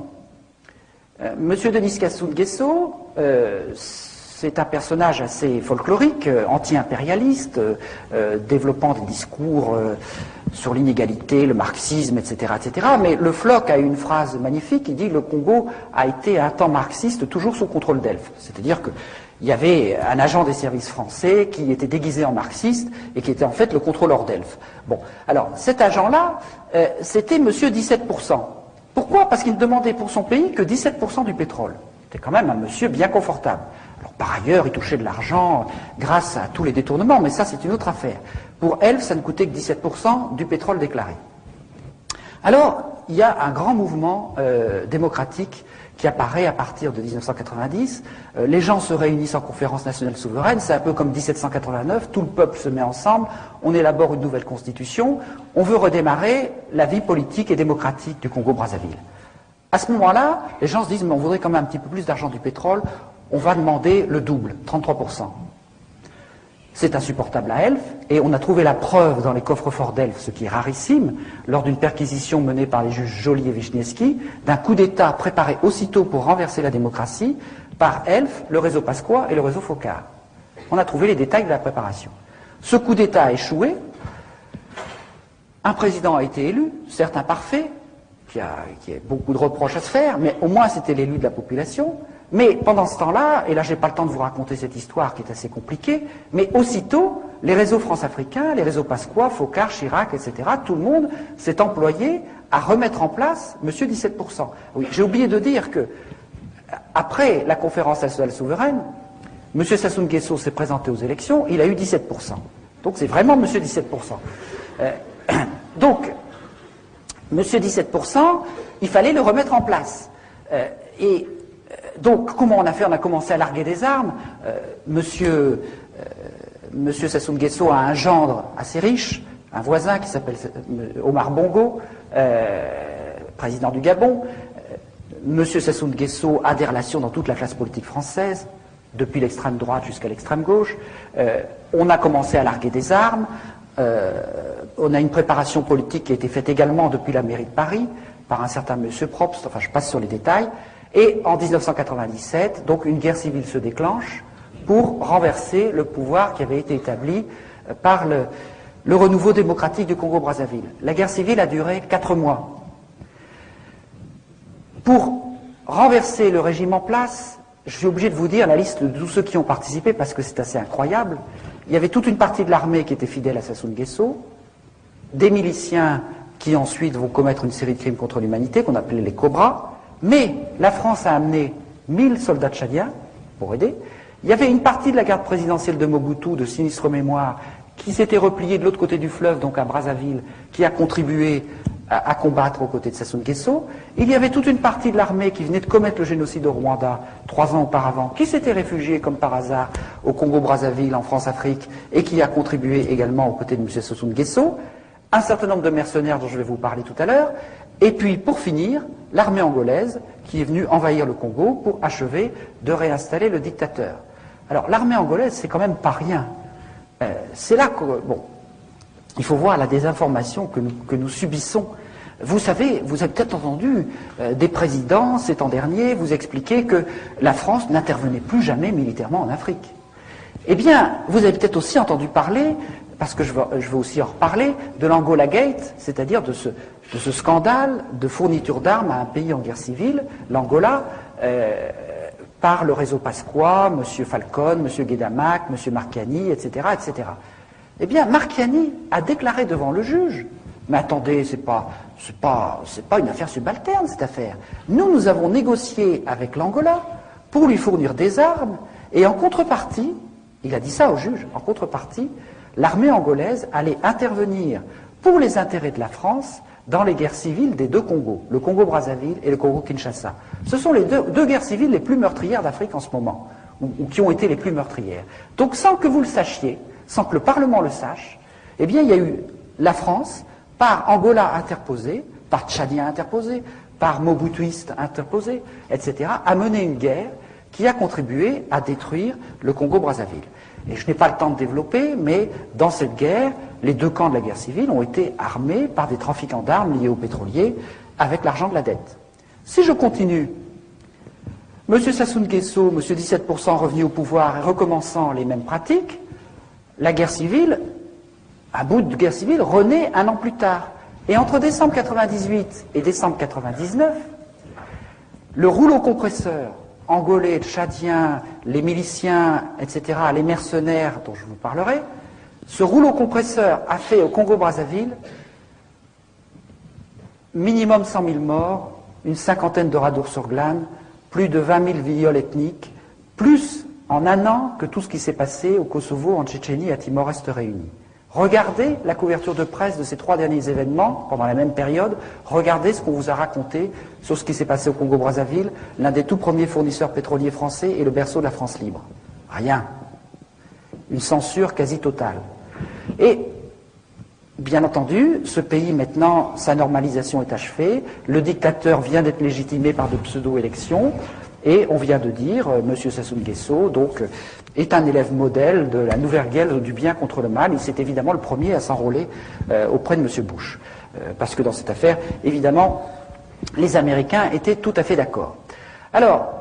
M. Denis Sassou Nguesso, c'est un personnage assez folklorique, anti-impérialiste, développant des discours sur l'inégalité, le marxisme, etc., etc. Mais le Floc a une phrase magnifique, il dit « Le Congo a été un temps marxiste toujours sous contrôle d'Elf ». C'est-à-dire qu'il y avait un agent des services français qui était déguisé en marxiste et qui était en fait le contrôleur d'Elf. Bon, alors cet agent-là, c'était monsieur 17%. Pourquoi ? Parce qu'il ne demandait pour son pays que 17% du pétrole. C'était quand même un monsieur bien confortable. Alors, par ailleurs, il touchait de l'argent grâce à tous les détournements, mais ça, c'est une autre affaire. Pour Elf, ça ne coûtait que 17% du pétrole déclaré. Alors, il y a un grand mouvement démocratique qui apparaît à partir de 1990. Les gens se réunissent en conférence nationale souveraine, c'est un peu comme 1789, tout le peuple se met ensemble, on élabore une nouvelle constitution, on veut redémarrer la vie politique et démocratique du Congo-Brazzaville. À ce moment-là, les gens se disent, mais on voudrait quand même un petit peu plus d'argent du pétrole, on va demander le double, 33%. C'est insupportable à Elf, et on a trouvé la preuve dans les coffres-forts d'Elf, ce qui est rarissime, lors d'une perquisition menée par les juges Joly et Wisniewski, d'un coup d'État préparé aussitôt pour renverser la démocratie par Elf, le réseau Pasqua et le réseau Focard. On a trouvé les détails de la préparation. Ce coup d'État a échoué, un président a été élu, certes imparfait, qui a beaucoup de reproches à se faire, mais au moins c'était l'élu de la population. Mais pendant ce temps-là, et là j'ai pas le temps de vous raconter cette histoire qui est assez compliquée, mais aussitôt, les réseaux France-Africains, les réseaux Pasqua, Focard, Chirac, etc., tout le monde s'est employé à remettre en place monsieur 17%. Oui, j'ai oublié de dire que, après la conférence nationale souveraine, monsieur Sassou Nguesso s'est présenté aux élections, il a eu 17%. Donc c'est vraiment monsieur 17%. Donc, monsieur 17%, il fallait le remettre en place. Donc, comment on a fait ? On a commencé à larguer des armes. Monsieur Sassou Nguesso a un gendre assez riche, un voisin qui s'appelle Omar Bongo, président du Gabon. Monsieur Sassou Nguesso a des relations dans toute la classe politique française, depuis l'extrême droite jusqu'à l'extrême gauche. On a commencé à larguer des armes. On a une préparation politique qui a été faite également depuis la mairie de Paris, par un certain monsieur Probst, enfin je passe sur les détails. Et en 1997, donc une guerre civile se déclenche pour renverser le pouvoir qui avait été établi par le renouveau démocratique du Congo-Brazzaville. La guerre civile a duré 4 mois. Pour renverser le régime en place, je suis obligé de vous dire la liste de tous ceux qui ont participé parce que c'est assez incroyable. Il y avait toute une partie de l'armée qui était fidèle à Sassou Nguesso, des miliciens qui ensuite vont commettre une série de crimes contre l'humanité qu'on appelait les Cobras. Mais la France a amené 1000 soldats tchadiens pour aider. Il y avait une partie de la garde présidentielle de Mobutu, de sinistre mémoire, qui s'était repliée de l'autre côté du fleuve, donc à Brazzaville, qui a contribué à combattre aux côtés de Sassou Nguesso. Il y avait toute une partie de l'armée qui venait de commettre le génocide au Rwanda 3 ans auparavant, qui s'était réfugiée comme par hasard au Congo-Brazzaville, en France-Afrique, et qui a contribué également aux côtés de M. Sassou Nguesso. Un certain nombre de mercenaires dont je vais vous parler tout à l'heure. Et puis, pour finir, l'armée angolaise qui est venue envahir le Congo pour achever de réinstaller le dictateur. Alors, l'armée angolaise, c'est quand même pas rien. C'est là que, bon, il faut voir la désinformation que nous subissons. Vous savez, vous avez peut-être entendu des présidents, ces temps derniers, vous expliquer que la France n'intervenait plus jamais militairement en Afrique. Eh bien, vous avez peut-être aussi entendu parler, parce que je veux aussi en reparler, de l'Angola Gate, c'est-à-dire de ce scandale de fourniture d'armes à un pays en guerre civile, l'Angola, par le réseau Pasqua, M. Falcone, M. Guédamac, M. Marchiani, etc., etc. Eh bien, Marchiani a déclaré devant le juge, mais attendez, c'est pas une affaire subalterne, cette affaire. Nous avons négocié avec l'Angola pour lui fournir des armes, et en contrepartie, il a dit ça au juge, en contrepartie, l'armée angolaise allait intervenir pour les intérêts de la France dans les guerres civiles des deux Congos, le Congo-Brazzaville et le Congo-Kinshasa. Ce sont les deux guerres civiles les plus meurtrières d'Afrique en ce moment, ou qui ont été les plus meurtrières. Donc sans que vous le sachiez, sans que le Parlement le sache, eh bien il y a eu la France, par Angola interposé, par Tchadien interposé, par Mobutuiste interposé, etc., a mené une guerre qui a contribué à détruire le Congo-Brazzaville. Et je n'ai pas le temps de développer, mais dans cette guerre, les deux camps de la guerre civile ont été armés par des trafiquants d'armes liés aux pétroliers avec l'argent de la dette. Si je continue, M. Sassou Nguesso, M. 17% revenu au pouvoir et recommençant les mêmes pratiques, la guerre civile, un bout de guerre civile, renaît un an plus tard. Et entre décembre 98 et décembre 99, le rouleau compresseur angolais, tchadien, les miliciens, etc., les mercenaires dont je vous parlerai, ce rouleau compresseur a fait au Congo-Brazzaville minimum 100 000 morts, une cinquantaine de radours sur glane, plus de 20 000 viols ethniques, plus en un an que tout ce qui s'est passé au Kosovo, en Tchétchénie et à Timor-Est réunis. Regardez la couverture de presse de ces 3 derniers événements pendant la même période. Regardez ce qu'on vous a raconté sur ce qui s'est passé au Congo-Brazzaville, l'un des tout premiers fournisseurs pétroliers français et le berceau de la France libre. Rien. Une censure quasi totale. Et, bien entendu, ce pays, maintenant, sa normalisation est achevée. Le dictateur vient d'être légitimé par de pseudo-élections. Et on vient de dire, M. Sassou Nguesso, donc, est un élève modèle de la nouvelle guerre du bien contre le mal. Il s'est évidemment le premier à s'enrôler auprès de M. Bush. Parce que dans cette affaire, évidemment, les Américains étaient tout à fait d'accord. Alors,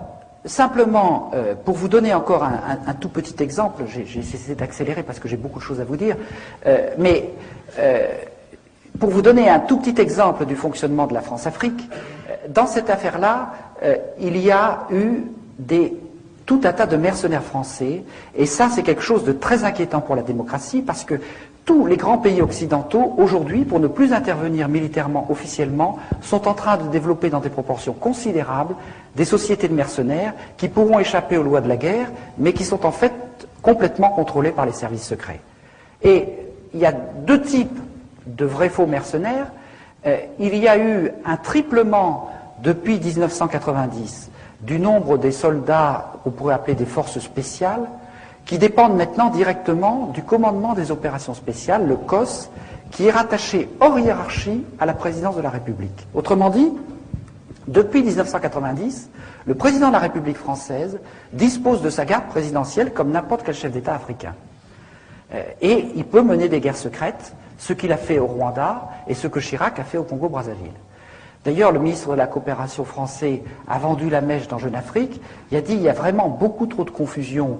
simplement, pour vous donner encore un tout petit exemple, j'ai cessé d'accélérer parce que j'ai beaucoup de choses à vous dire, mais pour vous donner un tout petit exemple du fonctionnement de la France-Afrique, dans cette affaire-là, il y a eu tout un tas de mercenaires français, et ça c'est quelque chose de très inquiétant pour la démocratie, parce que tous les grands pays occidentaux, aujourd'hui, pour ne plus intervenir militairement officiellement, sont en train de développer dans des proportions considérables des sociétés de mercenaires qui pourront échapper aux lois de la guerre, mais qui sont en fait complètement contrôlées par les services secrets. Et il y a deux types de vrais faux mercenaires. Il y a eu un triplement depuis 1990 du nombre des soldats qu'on pourrait appeler des forces spéciales, qui dépendent maintenant directement du commandement des opérations spéciales, le COS, qui est rattaché hors hiérarchie à la présidence de la République. Autrement dit, depuis 1990, le président de la République française dispose de sa garde présidentielle comme n'importe quel chef d'État africain. Et il peut mener des guerres secrètes, ce qu'il a fait au Rwanda et ce que Chirac a fait au Congo-Brazzaville. D'ailleurs, le ministre de la Coopération français a vendu la mèche dans Jeune Afrique. Il a dit qu'il y a vraiment beaucoup trop de confusion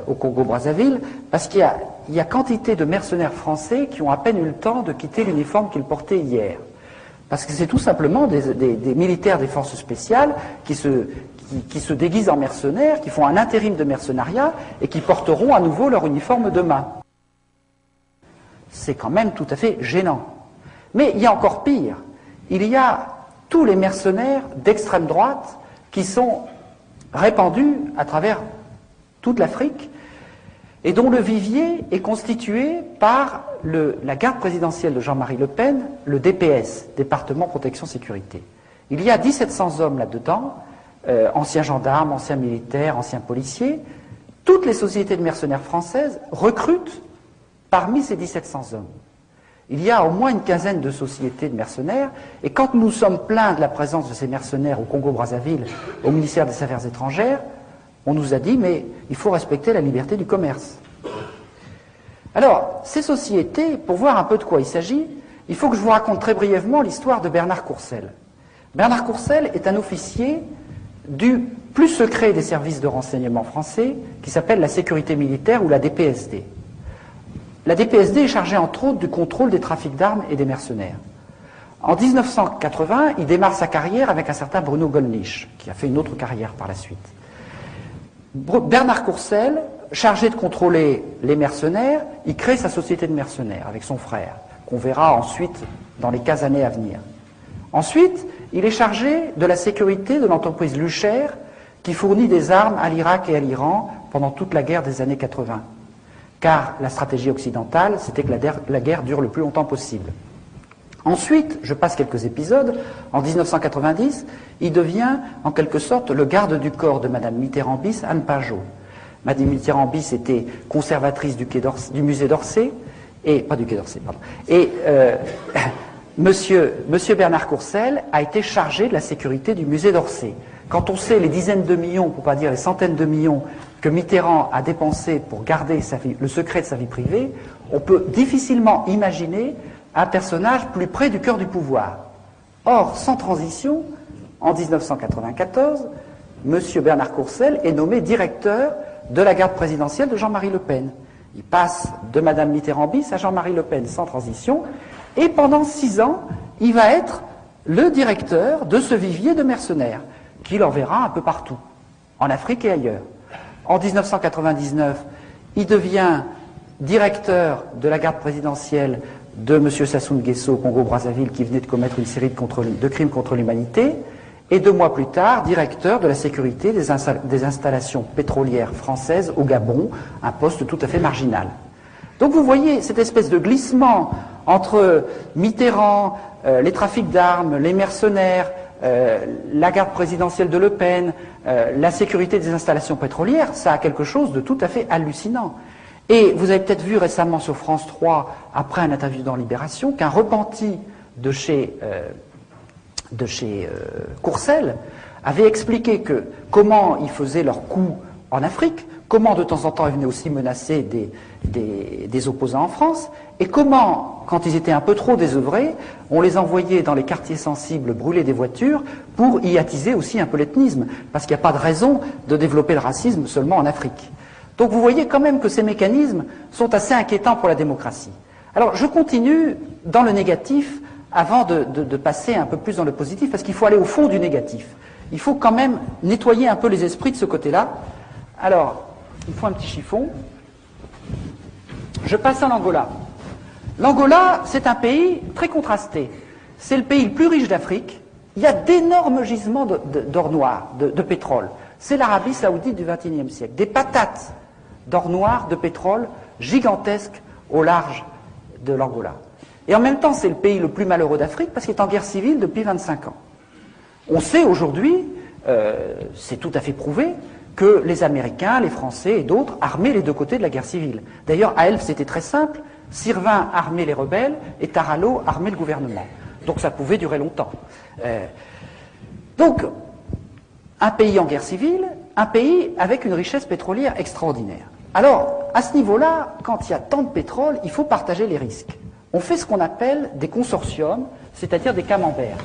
au Congo-Brazzaville, parce qu'il y a quantité de mercenaires français qui ont à peine eu le temps de quitter l'uniforme qu'ils portaient hier. Parce que c'est tout simplement des militaires des forces spéciales qui se déguisent en mercenaires, qui font un intérim de mercenariat et qui porteront à nouveau leur uniforme demain. C'est quand même tout à fait gênant. Mais il y a encore pire. Il y a tous les mercenaires d'extrême droite qui sont répandus à travers toute l'Afrique et dont le vivier est constitué par la garde présidentielle de Jean-Marie Le Pen, le DPS, Département Protection Sécurité. Il y a 1700 hommes là-dedans, anciens gendarmes, anciens militaires, anciens policiers. Toutes les sociétés de mercenaires françaises recrutent parmi ces 1700 hommes. Il y a au moins une quinzaine de sociétés de mercenaires, et quand nous sommes plaints de la présence de ces mercenaires au Congo-Brazzaville, au ministère des Affaires étrangères, on nous a dit, mais il faut respecter la liberté du commerce. Alors, ces sociétés, pour voir un peu de quoi il s'agit, il faut que je vous raconte très brièvement l'histoire de Bernard Courcelles. Bernard Courcelles est un officier du plus secret des services de renseignement français, qui s'appelle la sécurité militaire ou la DPSD. La DPSD est chargée entre autres du contrôle des trafics d'armes et des mercenaires. En 1980, il démarre sa carrière avec un certain Bruno Gollnisch, qui a fait une autre carrière par la suite. Bernard Courcelles, chargé de contrôler les mercenaires, il crée sa société de mercenaires avec son frère, qu'on verra ensuite dans les 15 années à venir. Ensuite, il est chargé de la sécurité de l'entreprise Lucher, qui fournit des armes à l'Irak et à l'Iran pendant toute la guerre des années 80. Car la stratégie occidentale, c'était que la guerre dure le plus longtemps possible. Ensuite, je passe quelques épisodes, en 1990, il devient en quelque sorte le garde du corps de Madame Mitterrand-Bis, Anne Pajot. Madame Mitterrand-Bis était conservatrice du musée d'Orsay, et pas du Quai d'Orsay, pardon. Et Monsieur Bernard Courcelles a été chargé de la sécurité du musée d'Orsay. Quand on sait les dizaines de millions, pour pas dire les centaines de millions, que Mitterrand a dépensé pour garder le secret de sa vie privée, on peut difficilement imaginer un personnage plus près du cœur du pouvoir. Or, sans transition, en 1994, M. Bernard Courcelles est nommé directeur de la garde présidentielle de Jean-Marie Le Pen. Il passe de Mme Mitterrand-Bis à Jean-Marie Le Pen sans transition, et pendant 6 ans, il va être le directeur de ce vivier de mercenaires, qu'il enverra un peu partout, en Afrique et ailleurs. En 1999, il devient directeur de la garde présidentielle de M. Sassou Nguesso au Congo-Brazzaville, qui venait de commettre une série de crimes contre l'humanité, et 2 mois plus tard, directeur de la sécurité des installations pétrolières françaises au Gabon, un poste tout à fait marginal. Donc vous voyez cette espèce de glissement entre Mitterrand, les trafics d'armes, les mercenaires, la garde présidentielle de Le Pen, la sécurité des installations pétrolières, ça a quelque chose de tout à fait hallucinant. Et vous avez peut-être vu récemment sur France 3, après un interview dans Libération, qu'un repenti de chez Courcelles avait expliqué que comment ils faisaient leurs coups en Afrique, comment de temps en temps ils venaient aussi menacer des opposants en France, et comment, quand ils étaient un peu trop désœuvrés, on les envoyait dans les quartiers sensibles brûler des voitures pour y attiser aussi un peu l'ethnisme, parce qu'il n'y a pas de raison de développer le racisme seulement en Afrique. Donc vous voyez quand même que ces mécanismes sont assez inquiétants pour la démocratie. Alors je continue dans le négatif avant de passer un peu plus dans le positif, parce qu'il faut aller au fond du négatif. Il faut quand même nettoyer un peu les esprits de ce côté-là. Alors, il faut un petit chiffon. Je passe à l'Angola. L'Angola, c'est un pays très contrasté. C'est le pays le plus riche d'Afrique. Il y a d'énormes gisements d'or noir, de pétrole. C'est l'Arabie saoudite du XXIe siècle. Des patates d'or noir, de pétrole, gigantesques au large de l'Angola. Et en même temps, c'est le pays le plus malheureux d'Afrique parce qu'il est en guerre civile depuis 25 ans. On sait aujourd'hui, c'est tout à fait prouvé, que les Américains, les Français et d'autres armaient les 2 côtés de la guerre civile. D'ailleurs, à Elf, c'était très simple. Sirvin armait les rebelles et Tarallo armait le gouvernement. Donc ça pouvait durer longtemps. Donc, un pays en guerre civile, un pays avec une richesse pétrolière extraordinaire. Alors, à ce niveau-là, quand il y a tant de pétrole, il faut partager les risques. On fait ce qu'on appelle des consortiums, c'est-à-dire des camemberts.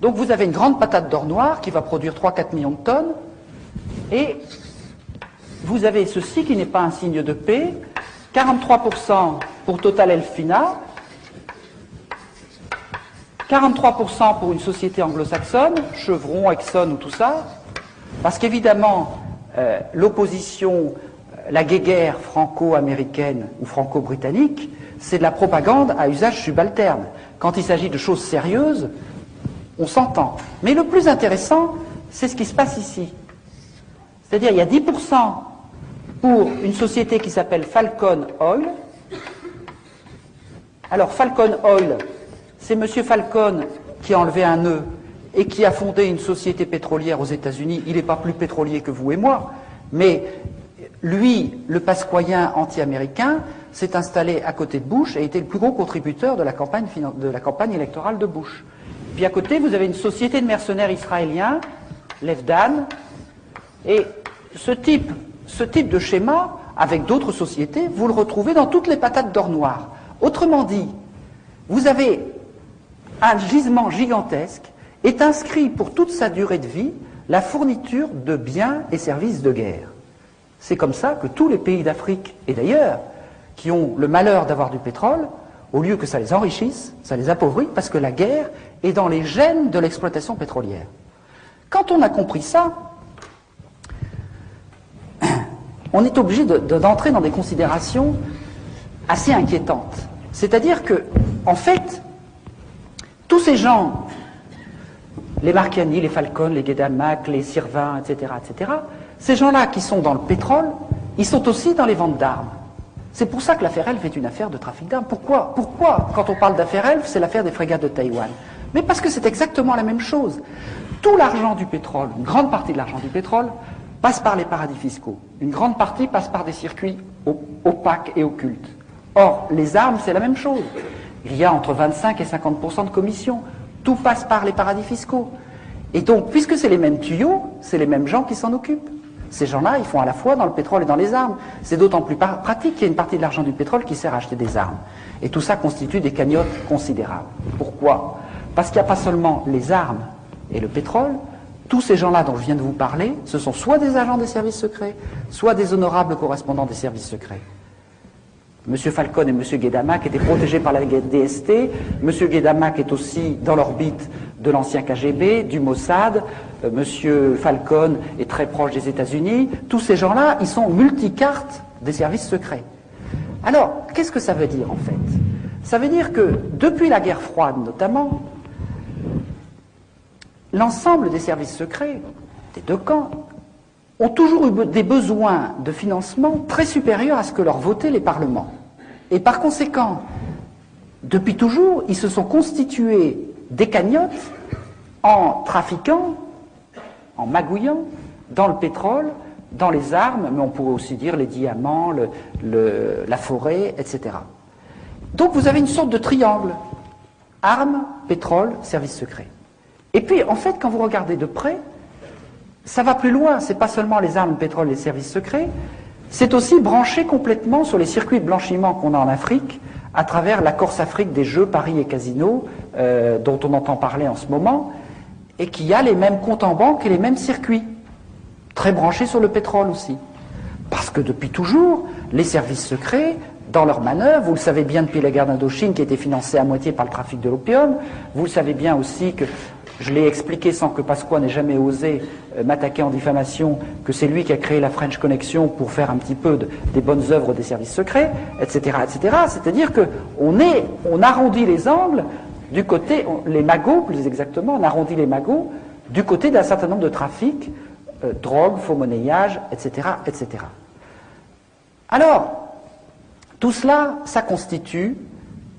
Donc vous avez une grande patate d'or noir qui va produire 3-4 millions de tonnes, et vous avez ceci qui n'est pas un signe de paix, 43% pour Total Elfina, 43% pour une société anglo-saxonne, Chevron, Exxon ou tout ça, parce qu'évidemment, l'opposition, la guéguerre franco-américaine ou franco-britannique, c'est de la propagande à usage subalterne. Quand il s'agit de choses sérieuses, on s'entend. Mais le plus intéressant, c'est ce qui se passe ici. C'est-à-dire, il y a 10% pour une société qui s'appelle Falcon Oil. Alors, Falcon Oil, c'est M. Falcon qui a enlevé un nœud et qui a fondé une société pétrolière aux États-Unis. Il n'est pas plus pétrolier que vous et moi, mais lui, le pasquoyen anti-américain, s'est installé à côté de Bush et était le plus gros contributeur de la campagne électorale de Bush. Puis à côté, vous avez une société de mercenaires israéliens, l'Efdan, et ce type de schéma, avec d'autres sociétés, vous le retrouvez dans toutes les patates d'or noir. Autrement dit, vous avez un gisement gigantesque, est inscrit pour toute sa durée de vie la fourniture de biens et services de guerre. C'est comme ça que tous les pays d'Afrique, et d'ailleurs, qui ont le malheur d'avoir du pétrole, au lieu que ça les enrichisse, ça les appauvrit, parce que la guerre est dans les gènes de l'exploitation pétrolière. Quand on a compris ça, on est obligé d'entrer dans des considérations assez inquiétantes. C'est-à-dire que, en fait, tous ces gens, les Marchiani, les Falcon, les Guédamac, les Sirvin, etc., ces gens-là qui sont dans le pétrole, ils sont aussi dans les ventes d'armes. C'est pour ça que l'affaire Elf est une affaire de trafic d'armes. Pourquoi, quand on parle d'affaire Elf, c'est l'affaire des frégates de Taïwan? Mais parce que c'est exactement la même chose. Tout l'argent du pétrole, une grande partie de l'argent du pétrole, passe par les paradis fiscaux. Une grande partie passe par des circuits opaques et occultes. Or, les armes, c'est la même chose. Il y a entre 25 et 50% de commissions. Tout passe par les paradis fiscaux. Et donc, puisque c'est les mêmes tuyaux, c'est les mêmes gens qui s'en occupent. Ces gens-là, ils font à la fois dans le pétrole et dans les armes. C'est d'autant plus pratique qu'il y a une partie de l'argent du pétrole qui sert à acheter des armes. Et tout ça constitue des cagnottes considérables. Pourquoi? Parce qu'il n'y a pas seulement les armes et le pétrole. Tous ces gens-là dont je viens de vous parler, ce sont soit des agents des services secrets, soit des honorables correspondants des services secrets. M. Falcon et M. Guédamac étaient protégés par la DST. M. Guédamac est aussi dans l'orbite de l'ancien KGB, du Mossad. M. Falcon est très proche des États-Unis. Tous ces gens-là, ils sont multicartes des services secrets. Alors, qu'est-ce que ça veut dire en fait? Ça veut dire que depuis la guerre froide notamment, l'ensemble des services secrets des deux camps ont toujours eu des besoins de financement très supérieurs à ce que leur votaient les parlements. Et par conséquent, depuis toujours, ils se sont constitués des cagnottes en trafiquant, en magouillant dans le pétrole, dans les armes, mais on pourrait aussi dire les diamants, la forêt, etc. Donc vous avez une sorte de triangle. Armes, pétrole, services secrets. Et puis, en fait, quand vous regardez de près, ça va plus loin. C'est pas seulement les armes, le pétrole et les services secrets, c'est aussi branché complètement sur les circuits de blanchiment qu'on a en Afrique, à travers la Corse Afrique des Jeux, Paris et Casino, dont on entend parler en ce moment, et qui a les mêmes comptes en banque et les mêmes circuits, très branchés sur le pétrole aussi. Parce que depuis toujours, les services secrets, dans leurs manœuvres, vous le savez bien depuis la guerre d'Indochine qui était financée à moitié par le trafic de l'opium, vous le savez bien aussi que, je l'ai expliqué sans que Pasqua n'ait jamais osé m'attaquer en diffamation, que c'est lui qui a créé la French Connection pour faire un petit peu des bonnes œuvres des services secrets, etc., etc. C'est-à-dire qu'on arrondit les angles du côté, les magots plus exactement, on arrondit les magots du côté d'un certain nombre de trafics, drogue, faux monnayage, etc., etc. Alors, tout cela, ça constitue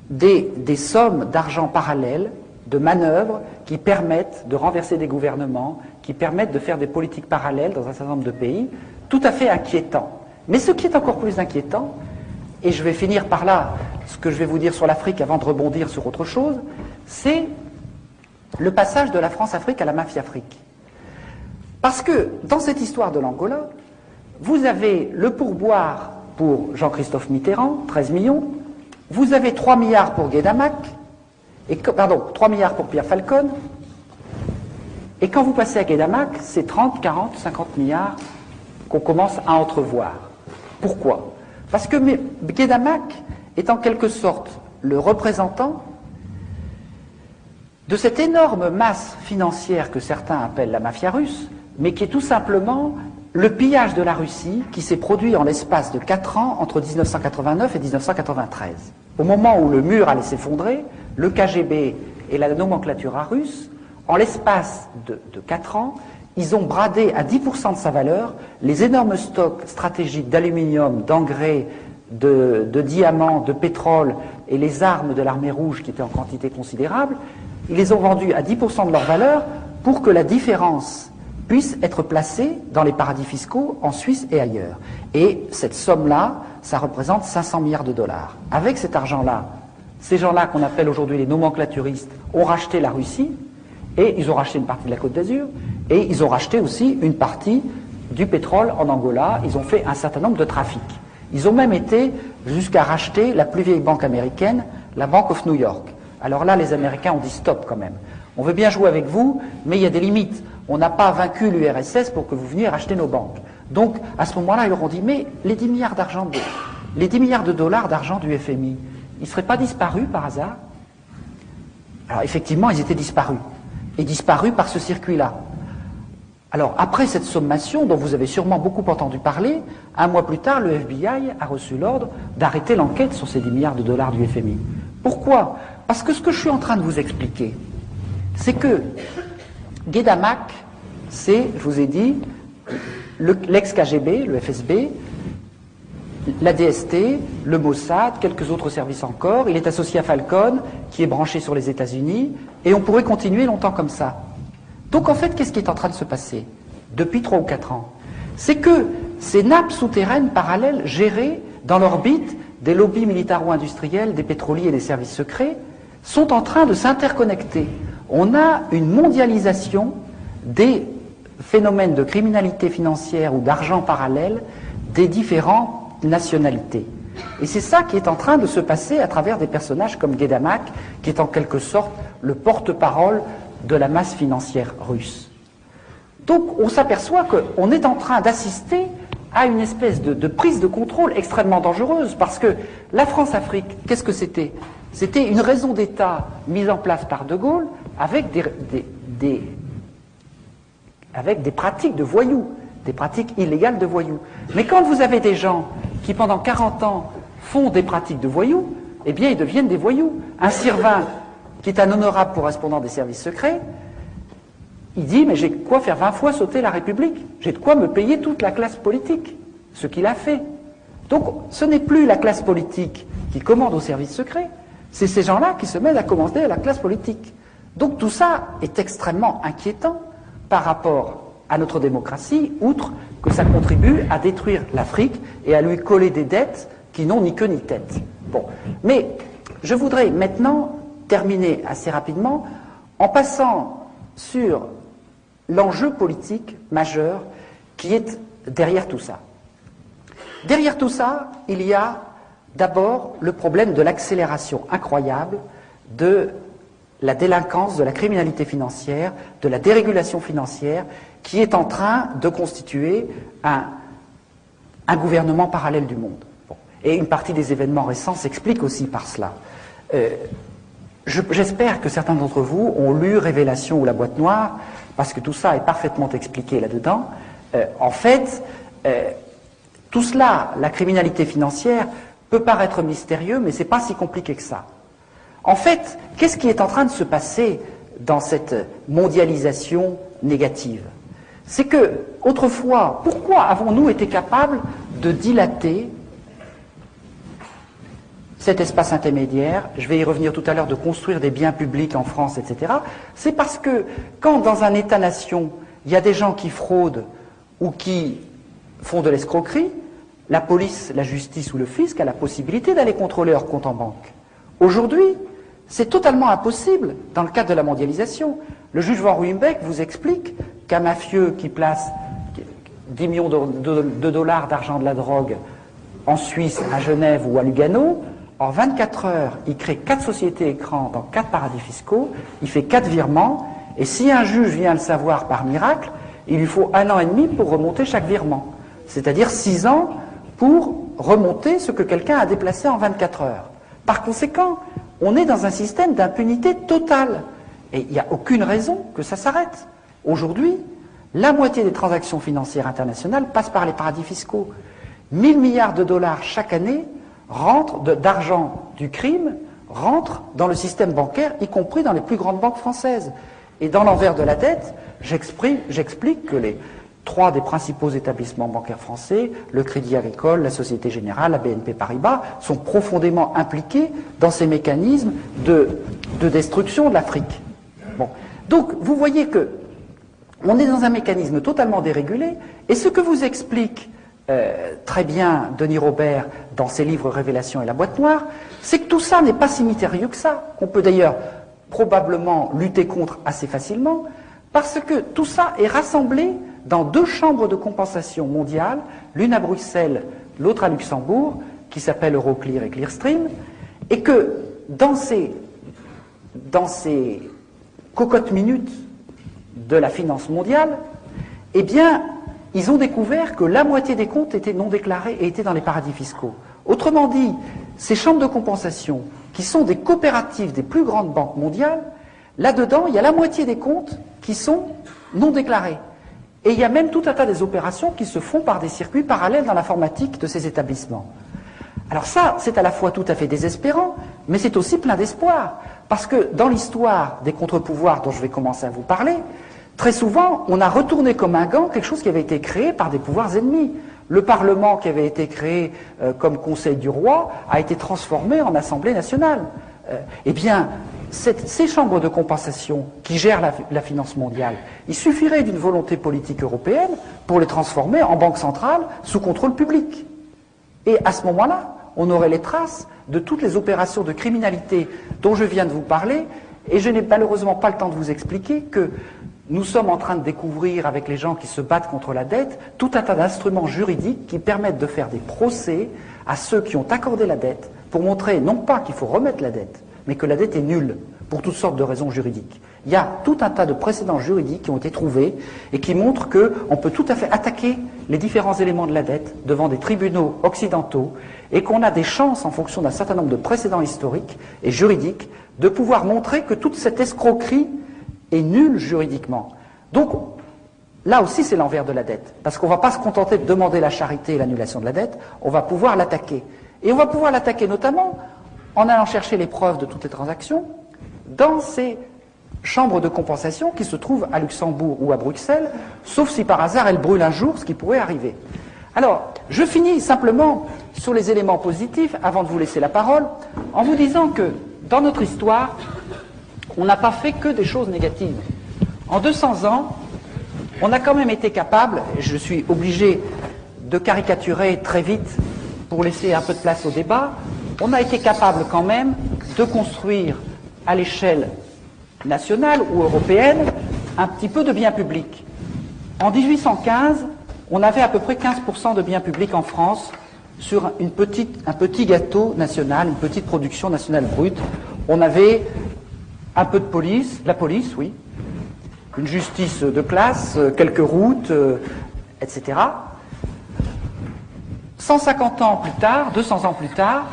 des sommes d'argent parallèles, de manœuvres qui permettent de renverser des gouvernements, qui permettent de faire des politiques parallèles dans un certain nombre de pays, tout à fait inquiétant. Mais ce qui est encore plus inquiétant, et je vais finir par là ce que je vais vous dire sur l'Afrique avant de rebondir sur autre chose, c'est le passage de la France-Afrique à la mafia-Afrique. Parce que dans cette histoire de l'Angola, vous avez le pourboire pour Jean-Christophe Mitterrand, 13 millions, vous avez 3 milliards pour Guédamac, 3 milliards pour Pierre Falcon, et quand vous passez à Guédamac, c'est 30, 40, 50 milliards qu'on commence à entrevoir. Pourquoi? Parce que Guédamac est en quelque sorte le représentant de cette énorme masse financière que certains appellent la mafia russe, mais qui est tout simplement le pillage de la Russie qui s'est produit en l'espace de 4 ans entre 1989 et 1993. Au moment où le mur allait s'effondrer, le KGB et la nomenclature russe, en l'espace de 4 ans, ils ont bradé à 10% de sa valeur les énormes stocks stratégiques d'aluminium, d'engrais, de diamants, de pétrole et les armes de l'armée rouge qui étaient en quantité considérable. Ils les ont vendus à 10% de leur valeur pour que la différence puisse être placée dans les paradis fiscaux en Suisse et ailleurs. Et cette somme-là, ça représente 500 milliards de dollars. Avec cet argent-là, ces gens-là qu'on appelle aujourd'hui les nomenclaturistes ont racheté la Russie, et ils ont racheté une partie de la Côte d'Azur, et ils ont racheté aussi une partie du pétrole en Angola. Ils ont fait un certain nombre de trafics. Ils ont même été jusqu'à racheter la plus vieille banque américaine, la Bank of New York. Alors là, les Américains ont dit stop quand même. On veut bien jouer avec vous, mais il y a des limites. On n'a pas vaincu l'URSS pour que vous veniez racheter nos banques. Donc, à ce moment-là, ils leur ont dit, mais les 10 milliards les 10 milliards de dollars d'argent du FMI, ils ne seraient pas disparus par hasard? Alors, effectivement, ils étaient disparus. Et disparus par ce circuit-là. Alors, après cette sommation, dont vous avez sûrement beaucoup entendu parler, un mois plus tard, le FBI a reçu l'ordre d'arrêter l'enquête sur ces 10 milliards de dollars du FMI. Pourquoi? Parce que ce que je suis en train de vous expliquer, c'est que Guédamac, c'est, je vous ai dit, l'ex-KGB, le FSB, la DST, le Mossad, quelques autres services encore. Il est associé à Falcon, qui est branché sur les États-Unis, et on pourrait continuer longtemps comme ça. Donc en fait, qu'est-ce qui est en train de se passer depuis 3 ou 4 ans? C'est que ces nappes souterraines parallèles gérées dans l'orbite des lobbies militaro-industriels, des pétroliers et des services secrets sont en train de s'interconnecter. On a une mondialisation des phénomènes de criminalité financière ou d'argent parallèle des différentes nationalités. Et c'est ça qui est en train de se passer à travers des personnages comme Guédamac, qui est en quelque sorte le porte-parole de la masse financière russe. Donc on s'aperçoit qu'on est en train d'assister à une espèce de prise de contrôle extrêmement dangereuse, parce que la France-Afrique, qu'est-ce que c'était? C'était une raison d'État mise en place par De Gaulle avec des pratiques de voyous, des pratiques illégales de voyous. Mais quand vous avez des gens qui pendant 40 ans font des pratiques de voyous, eh bien ils deviennent des voyous. Un Sirvin, qui est un honorable correspondant des services secrets, il dit, mais j'ai de quoi faire 20 fois sauter la République, j'ai de quoi me payer toute la classe politique, ce qu'il a fait. Donc ce n'est plus la classe politique qui commande aux services secrets, c'est ces gens-là qui se mettent à commander à la classe politique. Donc tout ça est extrêmement inquiétant par rapport à notre démocratie, outre que ça contribue à détruire l'Afrique et à lui coller des dettes qui n'ont ni queue ni tête. Bon, mais je voudrais maintenant terminer assez rapidement en passant sur l'enjeu politique majeur qui est derrière tout ça. Derrière tout ça, il y a d'abord le problème de l'accélération incroyable de la délinquance, de la criminalité financière, de la dérégulation financière qui est en train de constituer un gouvernement parallèle du monde. Bon. Et une partie des événements récents s'explique aussi par cela. J'espère que certains d'entre vous ont lu Révélation ou la boîte noire, parce que tout ça est parfaitement expliqué là-dedans. En fait, tout cela, la criminalité financière, peut paraître mystérieux, mais c'est pas si compliqué que ça. En fait, qu'est-ce qui est en train de se passer dans cette mondialisation négative? C'est que, autrefois, pourquoi avons-nous été capables de dilater cet espace intermédiaire, je vais y revenir tout à l'heure, de construire des biens publics en France, etc. C'est parce que quand dans un État-nation, il y a des gens qui fraudent ou qui font de l'escroquerie, la police, la justice ou le fisc a la possibilité d'aller contrôler leur compte en banque. Aujourd'hui, c'est totalement impossible dans le cadre de la mondialisation. Le juge Van Ruymbeck vous explique qu'un mafieux qui place 10 millions de dollars d'argent de la drogue en Suisse, à Genève ou à Lugano, en 24 heures, il crée 4 sociétés écrans dans 4 paradis fiscaux, il fait 4 virements, et si un juge vient le savoir par miracle, il lui faut 1 an et demi pour remonter chaque virement. C'est-à-dire 6 ans pour remonter ce que quelqu'un a déplacé en 24 heures. Par conséquent, on est dans un système d'impunité totale. Et il n'y a aucune raison que ça s'arrête. Aujourd'hui, la moitié des transactions financières internationales passent par les paradis fiscaux. 1 000 milliards de dollars chaque année d'argent du crime rentrent dans le système bancaire, y compris dans les plus grandes banques françaises. Et dans l'envers de la dette, j'explique que les 3 des principaux établissements bancaires français, le Crédit Agricole, la Société Générale, la BNP Paribas, sont profondément impliqués dans ces mécanismes de destruction de l'Afrique. Bon. Donc, vous voyez que on est dans un mécanisme totalement dérégulé, et ce que vous explique très bien Denis Robert dans ses livres Révélation et la boîte noire, c'est que tout ça n'est pas si mystérieux que ça, qu'on peut d'ailleurs probablement lutter contre assez facilement, parce que tout ça est rassemblé dans 2 chambres de compensation mondiales, l'une à Bruxelles, l'autre à Luxembourg, qui s'appelle Euroclear et Clearstream, et que dans ces cocottes minutes de la finance mondiale, eh bien, ils ont découvert que la moitié des comptes étaient non déclarés et étaient dans les paradis fiscaux. Autrement dit, ces chambres de compensation, qui sont des coopératives des plus grandes banques mondiales, là-dedans, il y a la moitié des comptes qui sont non déclarés. Et il y a même tout un tas des opérations qui se font par des circuits parallèles dans l'informatique de ces établissements. Alors ça, c'est à la fois tout à fait désespérant, mais c'est aussi plein d'espoir. Parce que dans l'histoire des contre-pouvoirs dont je vais commencer à vous parler, très souvent, on a retourné comme un gant quelque chose qui avait été créé par des pouvoirs ennemis. Le Parlement qui avait été créé comme Conseil du roi a été transformé en Assemblée nationale. Eh bien, ces chambres de compensation qui gèrent la finance mondiale, il suffirait d'une volonté politique européenne pour les transformer en banque centrale sous contrôle public. Et à ce moment-là, on aurait les traces de toutes les opérations de criminalité dont je viens de vous parler, et je n'ai malheureusement pas le temps de vous expliquer que nous sommes en train de découvrir, avec les gens qui se battent contre la dette, tout un tas d'instruments juridiques qui permettent de faire des procès à ceux qui ont accordé la dette pour montrer non pas qu'il faut remettre la dette, mais que la dette est nulle pour toutes sortes de raisons juridiques. Il y a tout un tas de précédents juridiques qui ont été trouvés et qui montrent qu'on peut tout à fait attaquer les différents éléments de la dette devant des tribunaux occidentaux et qu'on a des chances, en fonction d'un certain nombre de précédents historiques et juridiques, de pouvoir montrer que toute cette escroquerie est nulle juridiquement. Donc, là aussi, c'est l'envers de la dette. Parce qu'on ne va pas se contenter de demander la charité et l'annulation de la dette, on va pouvoir l'attaquer. Et on va pouvoir l'attaquer notamment en allant chercher les preuves de toutes les transactions dans ces chambres de compensation qui se trouvent à Luxembourg ou à Bruxelles, sauf si par hasard elles brûlent un jour, ce qui pourrait arriver. Alors, je finis simplement sur les éléments positifs, avant de vous laisser la parole, en vous disant que dans notre histoire, on n'a pas fait que des choses négatives. En 200 ans, on a quand même été capable, et je suis obligé de caricaturer très vite pour laisser un peu de place au débat, on a été capable quand même de construire à l'échelle nationale ou européenne un petit peu de biens publics. En 1815, on avait à peu près 15% de biens publics en France sur un petit gâteau national, une petite production nationale brute. On avait un peu de police, la police, oui, une justice de classe, quelques routes, etc. 150 ans plus tard, 200 ans plus tard,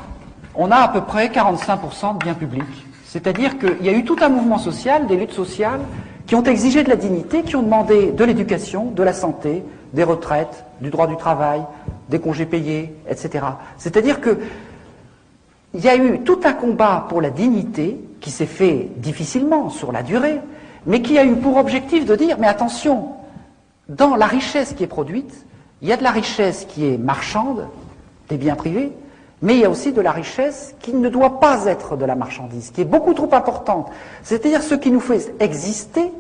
on a à peu près 45% de biens publics. C'est-à-dire qu'il y a eu tout un mouvement social, des luttes sociales, qui ont exigé de la dignité, qui ont demandé de l'éducation, de la santé, des retraites, du droit du travail, des congés payés, etc. C'est-à-dire qu'il y a eu tout un combat pour la dignité, qui s'est fait difficilement sur la durée, mais qui a eu pour objectif de dire, mais attention, dans la richesse qui est produite, il y a de la richesse qui est marchande, des biens privés, mais il y a aussi de la richesse qui ne doit pas être de la marchandise, qui est beaucoup trop importante. C'est-à-dire ce qui nous fait exister,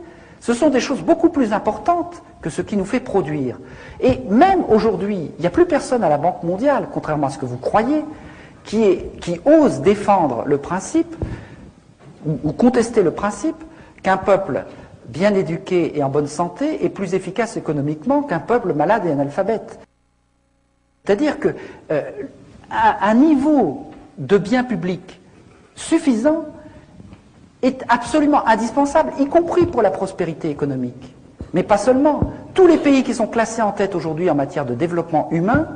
ce sont des choses beaucoup plus importantes que ce qui nous fait produire. Et même aujourd'hui, il n'y a plus personne à la Banque mondiale, contrairement à ce que vous croyez, qui ose défendre le principe, ou contester le principe, qu'un peuple bien éduqué et en bonne santé est plus efficace économiquement qu'un peuple malade et analphabète. C'est-à-dire que un niveau de biens publics suffisant est absolument indispensable, y compris pour la prospérité économique. Mais pas seulement. Tous les pays qui sont classés en tête aujourd'hui en matière de développement humain,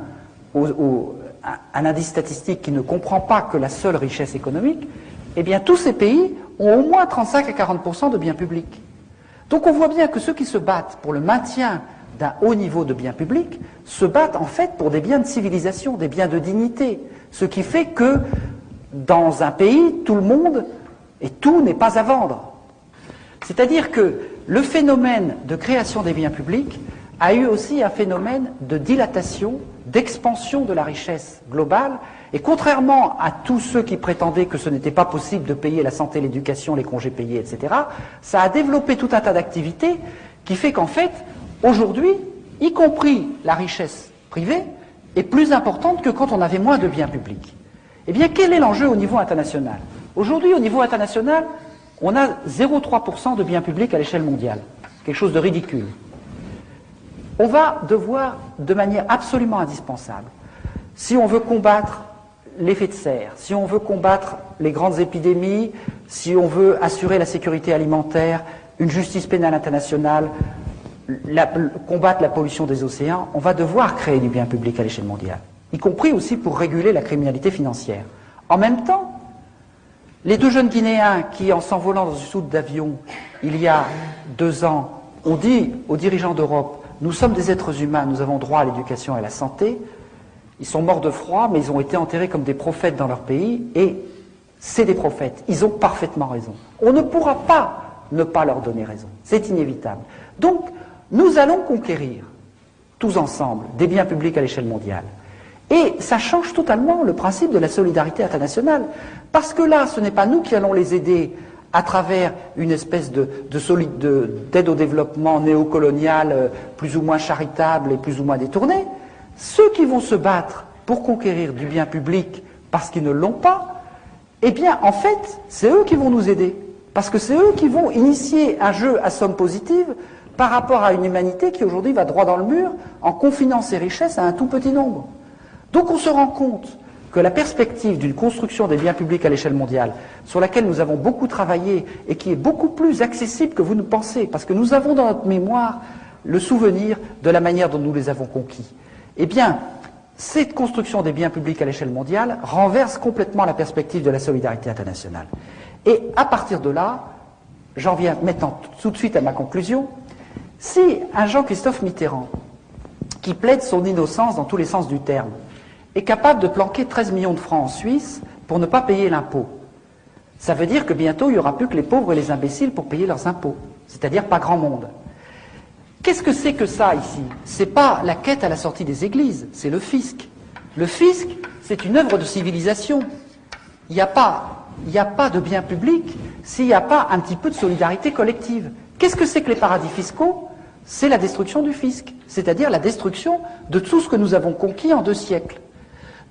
un indice statistique qui ne comprend pas que la seule richesse économique, eh bien tous ces pays ont au moins 35 à 40% de biens publics. Donc on voit bien que ceux qui se battent pour le maintien d'un haut niveau de biens publics se battent en fait pour des biens de civilisation, des biens de dignité. Ce qui fait que dans un pays, tout le monde et tout n'est pas à vendre. C'est-à-dire que le phénomène de création des biens publics a eu aussi un phénomène de dilatation, d'expansion de la richesse globale. Et contrairement à tous ceux qui prétendaient que ce n'était pas possible de payer la santé, l'éducation, les congés payés, etc., ça a développé tout un tas d'activités qui fait qu'en fait, aujourd'hui, y compris la richesse privée, est plus importante que quand on avait moins de biens publics. Eh bien, quel est l'enjeu au niveau international? Aujourd'hui, au niveau international, on a 0,3% de biens publics à l'échelle mondiale. Quelque chose de ridicule. On va devoir, de manière absolument indispensable, si on veut combattre l'effet de serre, si on veut combattre les grandes épidémies, si on veut assurer la sécurité alimentaire, une justice pénale internationale, combattre la pollution des océans, on va devoir créer du bien public à l'échelle mondiale, y compris aussi pour réguler la criminalité financière. En même temps, les deux jeunes Guinéens qui, en s'envolant dans une soute d'avion il y a 2 ans, ont dit aux dirigeants d'Europe nous sommes des êtres humains, nous avons droit à l'éducation et à la santé. Ils sont morts de froid, mais ils ont été enterrés comme des prophètes dans leur pays, et c'est des prophètes. Ils ont parfaitement raison. On ne pourra pas ne pas leur donner raison. C'est inévitable. Donc, nous allons conquérir, tous ensemble, des biens publics à l'échelle mondiale. Et ça change totalement le principe de la solidarité internationale. Parce que là, ce n'est pas nous qui allons les aider à travers une espèce d'aide au développement néocoloniale plus ou moins charitable et plus ou moins détournée. Ceux qui vont se battre pour conquérir du bien public parce qu'ils ne l'ont pas, eh bien, en fait, c'est eux qui vont nous aider. Parce que c'est eux qui vont initier un jeu à somme positive par rapport à une humanité qui aujourd'hui va droit dans le mur en confinant ses richesses à un tout petit nombre. Donc on se rend compte que la perspective d'une construction des biens publics à l'échelle mondiale, sur laquelle nous avons beaucoup travaillé et qui est beaucoup plus accessible que vous ne pensez, parce que nous avons dans notre mémoire le souvenir de la manière dont nous les avons conquis, eh bien, cette construction des biens publics à l'échelle mondiale renverse complètement la perspective de la solidarité internationale. Et à partir de là, j'en viens maintenant tout de suite à ma conclusion, si un Jean-Christophe Mitterrand, qui plaide son innocence dans tous les sens du terme, est capable de planquer 13 millions de francs en Suisse pour ne pas payer l'impôt, ça veut dire que bientôt il n'y aura plus que les pauvres et les imbéciles pour payer leurs impôts, c'est-à-dire pas grand monde. Qu'est-ce que c'est que ça ici? C'est pas la quête à la sortie des églises, c'est le fisc. Le fisc, c'est une œuvre de civilisation. Il n'y a pas de bien public s'il n'y a pas un petit peu de solidarité collective. Qu'est-ce que c'est que les paradis fiscaux? C'est la destruction du fisc, c'est-à-dire la destruction de tout ce que nous avons conquis en 2 siècles.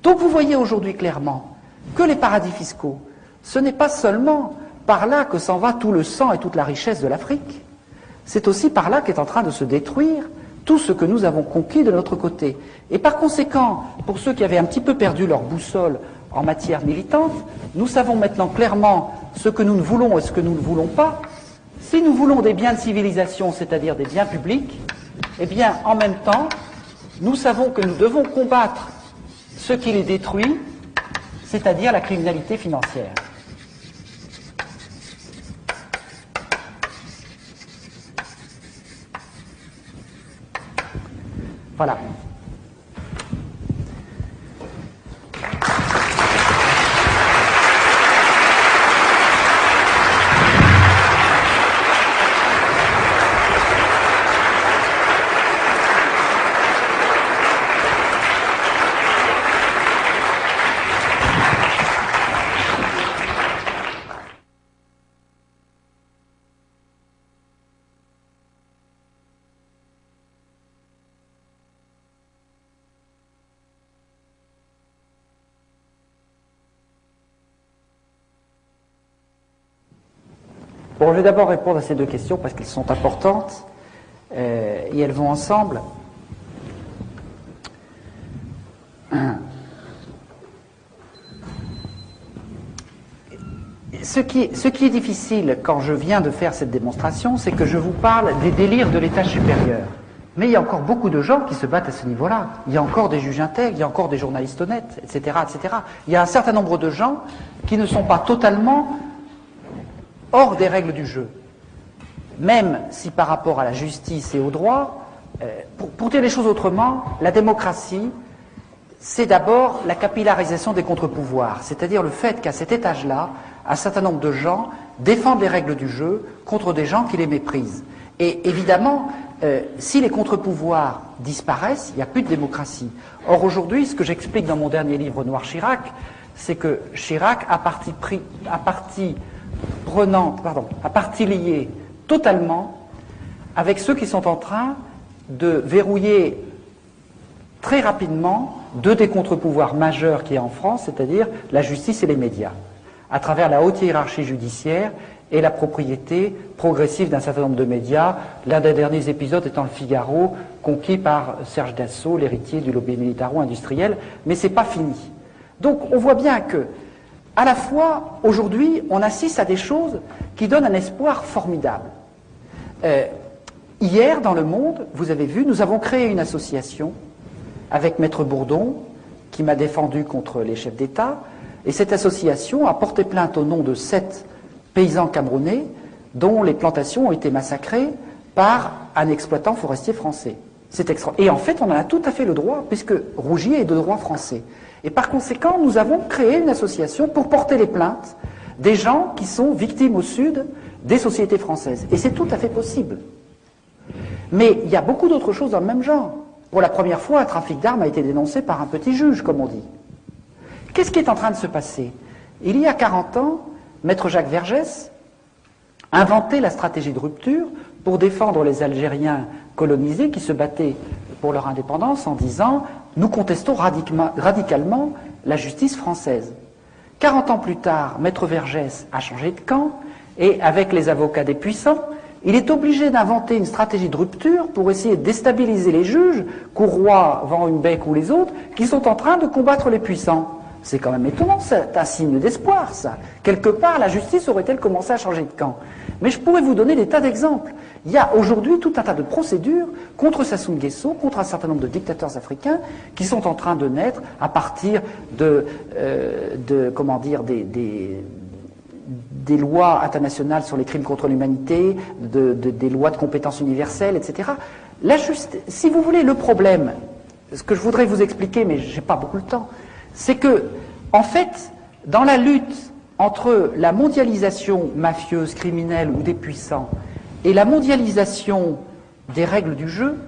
Donc vous voyez aujourd'hui clairement que les paradis fiscaux, ce n'est pas seulement par là que s'en va tout le sang et toute la richesse de l'Afrique, c'est aussi par là qu'est en train de se détruire tout ce que nous avons conquis de notre côté. Et par conséquent, pour ceux qui avaient un petit peu perdu leur boussole en matière militante, nous savons maintenant clairement ce que nous ne voulons et ce que nous ne voulons pas. Si nous voulons des biens de civilisation, c'est-à-dire des biens publics, eh bien, en même temps, nous savons que nous devons combattre ce qui les détruit, c'est-à-dire la criminalité financière. Voilà. Bon, je vais d'abord répondre à ces 2 questions parce qu'elles sont importantes et elles vont ensemble. Ce qui est difficile quand je viens de faire cette démonstration, c'est que je vous parle des délires de l'étage supérieur. Mais il y a encore beaucoup de gens qui se battent à ce niveau-là. Il y a encore des juges intègres, il y a encore des journalistes honnêtes, etc., etc. Il y a un certain nombre de gens qui ne sont pas totalement hors des règles du jeu. Même si par rapport à la justice et au droit, pour dire les choses autrement, la démocratie, c'est d'abord la capillarisation des contre-pouvoirs, c'est-à-dire le fait qu'à cet étage-là, un certain nombre de gens défendent les règles du jeu contre des gens qui les méprisent. Et évidemment, si les contre-pouvoirs disparaissent, il n'y a plus de démocratie. Or aujourd'hui, ce que j'explique dans mon dernier livre Noir Chirac, c'est que Chirac a partie liée totalement avec ceux qui sont en train de verrouiller très rapidement 2 des contre-pouvoirs majeurs qu'il y a en France, c'est-à-dire la justice et les médias, à travers la haute hiérarchie judiciaire et la propriété progressive d'un certain nombre de médias, l'un des derniers épisodes étant le Figaro, conquis par Serge Dassault, l'héritier du lobby militaro-industriel, mais c'est pas fini. Donc on voit bien que, à la fois, aujourd'hui, on assiste à des choses qui donnent un espoir formidable. Hier, dans Le Monde, vous avez vu, nous avons créé une association avec Maître Bourdon, qui m'a défendu contre les chefs d'État, et cette association a porté plainte au nom de 7 paysans camerounais dont les plantations ont été massacrées par un exploitant forestier français. C'est extra. Et en fait, on en a tout à fait le droit, puisque Rougier est de droit français. Et par conséquent, nous avons créé une association pour porter les plaintes des gens qui sont victimes au Sud des sociétés françaises. Et c'est tout à fait possible. Mais il y a beaucoup d'autres choses dans le même genre. Pour la première fois, un trafic d'armes a été dénoncé par un petit juge, comme on dit. Qu'est-ce qui est en train de se passer? Il y a 40 ans, Maître Jacques Vergès inventait la stratégie de rupture pour défendre les Algériens colonisés qui se battaient pour leur indépendance en disant « Nous contestons radicalement la justice française ». 40 ans plus tard, Maître Vergès a changé de camp et avec les avocats des puissants, il est obligé d'inventer une stratégie de rupture pour essayer de déstabiliser les juges, Courroy, Van Humbeck ou les autres, qui sont en train de combattre les puissants. C'est quand même étonnant, c'est un signe d'espoir, ça. Quelque part, la justice aurait-elle commencé à changer de camp? Mais je pourrais vous donner des tas d'exemples. Il y a aujourd'hui tout un tas de procédures contre Sassou Nguesso, contre un certain nombre de dictateurs africains qui sont en train de naître à partir comment dire, des lois internationales sur les crimes contre l'humanité, des lois de compétences universelles, etc. Si vous voulez, le problème, ce que je voudrais vous expliquer, mais je n'ai pas beaucoup de temps, c'est que, en fait, dans la lutte entre la mondialisation mafieuse, criminelle ou des puissants et la mondialisation des règles du jeu,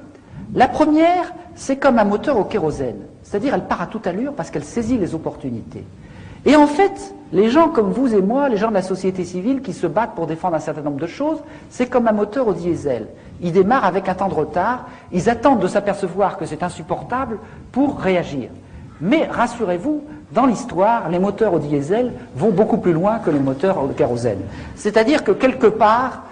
la première, c'est comme un moteur au kérosène. C'est-à-dire, elle part à toute allure parce qu'elle saisit les opportunités. Et en fait, les gens comme vous et moi, les gens de la société civile qui se battent pour défendre un certain nombre de choses, c'est comme un moteur au diesel. Ils démarrent avec un temps de retard, ils attendent de s'apercevoir que c'est insupportable pour réagir. Mais rassurez-vous, dans l'histoire, les moteurs au diesel vont beaucoup plus loin que les moteurs au kérosène. C'est-à-dire que quelque part,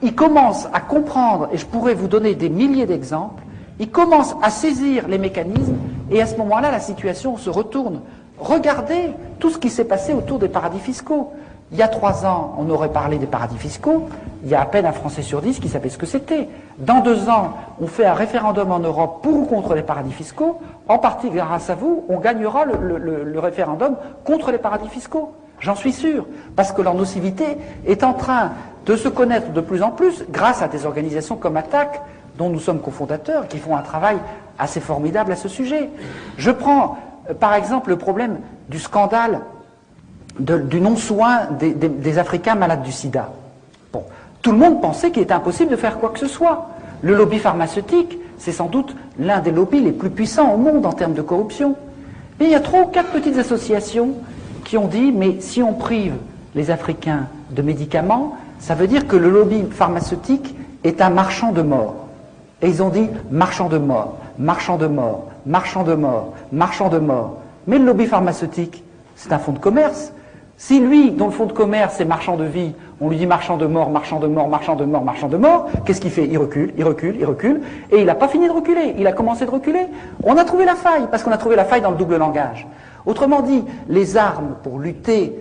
ils commencent à comprendre, et je pourrais vous donner des milliers d'exemples, ils commencent à saisir les mécanismes, et à ce moment-là, la situation se retourne. Regardez tout ce qui s'est passé autour des paradis fiscaux. Il y a 3 ans, on aurait parlé des paradis fiscaux. Il y a à peine un Français sur 10 qui savait ce que c'était. Dans 2 ans, on fait un référendum en Europe pour ou contre les paradis fiscaux. En partie grâce à vous, on gagnera le référendum contre les paradis fiscaux. J'en suis sûr. Parce que leur nocivité est en train de se connaître de plus en plus grâce à des organisations comme ATTAC, dont nous sommes cofondateurs, qui font un travail assez formidable à ce sujet. Je prends par exemple le problème du scandale du non-soin des Africains malades du sida. Bon, tout le monde pensait qu'il était impossible de faire quoi que ce soit. Le lobby pharmaceutique, c'est sans doute l'un des lobbies les plus puissants au monde en termes de corruption. Mais il y a 3 ou 4 petites associations qui ont dit, mais si on prive les Africains de médicaments, ça veut dire que le lobby pharmaceutique est un marchand de mort. Et ils ont dit, marchand de mort, marchand de mort, marchand de mort, marchand de mort. Mais le lobby pharmaceutique, c'est un fonds de commerce. Si lui, dont le fonds de commerce est marchand de vie, on lui dit marchand de mort, marchand de mort, marchand de mort, marchand de mort, qu'est-ce qu'il fait? Il recule, il recule, il recule, et il n'a pas fini de reculer, il a commencé de reculer. On a trouvé la faille, parce qu'on a trouvé la faille dans le double langage. Autrement dit, les armes pour lutter,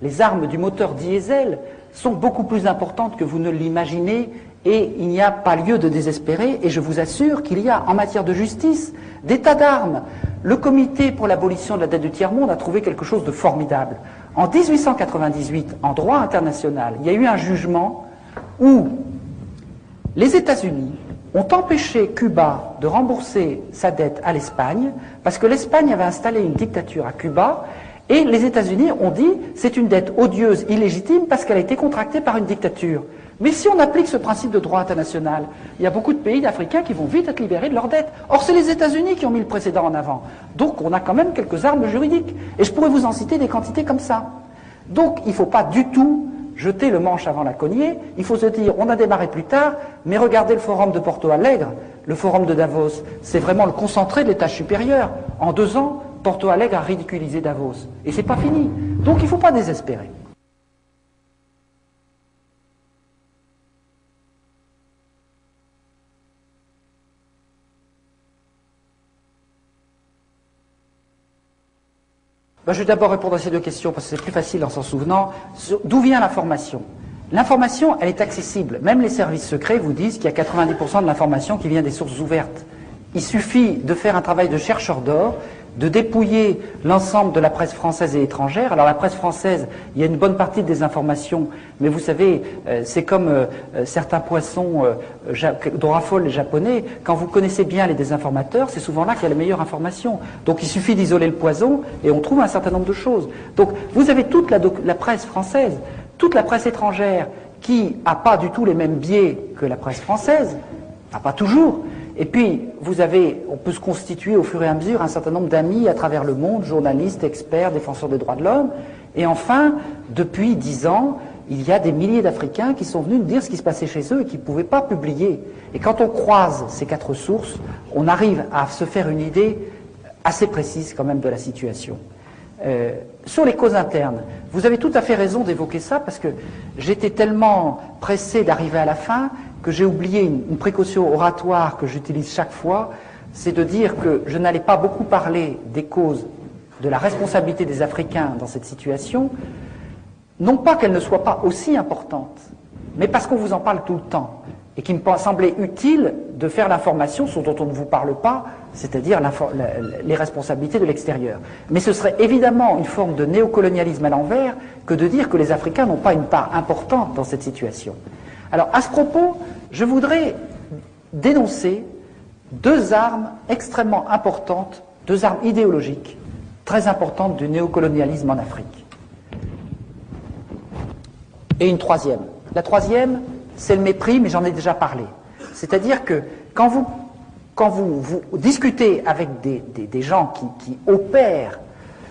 les armes du moteur diesel, sont beaucoup plus importantes que vous ne l'imaginez, et il n'y a pas lieu de désespérer, et je vous assure qu'il y a, en matière de justice, des tas d'armes. Le comité pour l'abolition de la dette du tiers-monde a trouvé quelque chose de formidable. En 1898, en droit international, il y a eu un jugement où les États-Unis ont empêché Cuba de rembourser sa dette à l'Espagne parce que l'Espagne avait installé une dictature à Cuba et les États-Unis ont dit c'est une dette odieuse, illégitime parce qu'elle a été contractée par une dictature. Mais si on applique ce principe de droit international, il y a beaucoup de pays africains qui vont vite être libérés de leurs dettes. Or, c'est les États-Unis qui ont mis le précédent en avant. Donc, on a quand même quelques armes juridiques. Et je pourrais vous en citer des quantités comme ça. Donc, il ne faut pas du tout jeter le manche avant la cognée. Il faut se dire, on a démarré plus tard, mais regardez le forum de Porto Alegre, le forum de Davos. C'est vraiment le concentré de l'étage supérieur. En 2 ans, Porto Alegre a ridiculisé Davos. Et c'est pas fini. Donc, il ne faut pas désespérer. Je vais d'abord répondre à ces 2 questions parce que c'est plus facile en s'en souvenant. D'où vient l'information? L'information, elle est accessible. Même les services secrets vous disent qu'il y a 90% de l'information qui vient des sources ouvertes. Il suffit de faire un travail de chercheur d'or, de dépouiller l'ensemble de la presse française et étrangère. Alors la presse française, il y a une bonne partie de désinformation, mais vous savez, c'est comme certains poissons dont raffolent les Japonais. Quand vous connaissez bien les désinformateurs, c'est souvent là qu'il y a la meilleure information. Donc il suffit d'isoler le poison et on trouve un certain nombre de choses. Donc vous avez toute la presse française, toute la presse étrangère qui n'a pas du tout les mêmes biais que la presse française, pas toujours. Et puis, on peut se constituer au fur et à mesure un certain nombre d'amis à travers le monde, journalistes, experts, défenseurs des droits de l'homme. Et enfin, depuis 10 ans, il y a des milliers d'Africains qui sont venus nous dire ce qui se passait chez eux et qui ne pouvaient pas publier. Et quand on croise ces 4 sources, on arrive à se faire une idée assez précise quand même de la situation. Sur les causes internes, vous avez tout à fait raison d'évoquer ça parce que j'étais tellement pressé d'arriver à la fin que j'ai oublié une précaution oratoire que j'utilise chaque fois, c'est de dire que je n'allais pas beaucoup parler des causes de la responsabilité des Africains dans cette situation, non pas qu'elle ne soit pas aussi importante, mais parce qu'on vous en parle tout le temps, et qu'il me semblait utile de faire l'information sur dont on ne vous parle pas, c'est-à-dire les responsabilités de l'extérieur. Mais ce serait évidemment une forme de néocolonialisme à l'envers que de dire que les Africains n'ont pas une part importante dans cette situation. Alors, à ce propos, je voudrais dénoncer 2 armes extrêmement importantes, 2 armes idéologiques très importantes du néocolonialisme en Afrique. Et une troisième. La troisième, c'est le mépris, mais j'en ai déjà parlé. C'est-à-dire que quand vous discutez avec des gens qui opèrent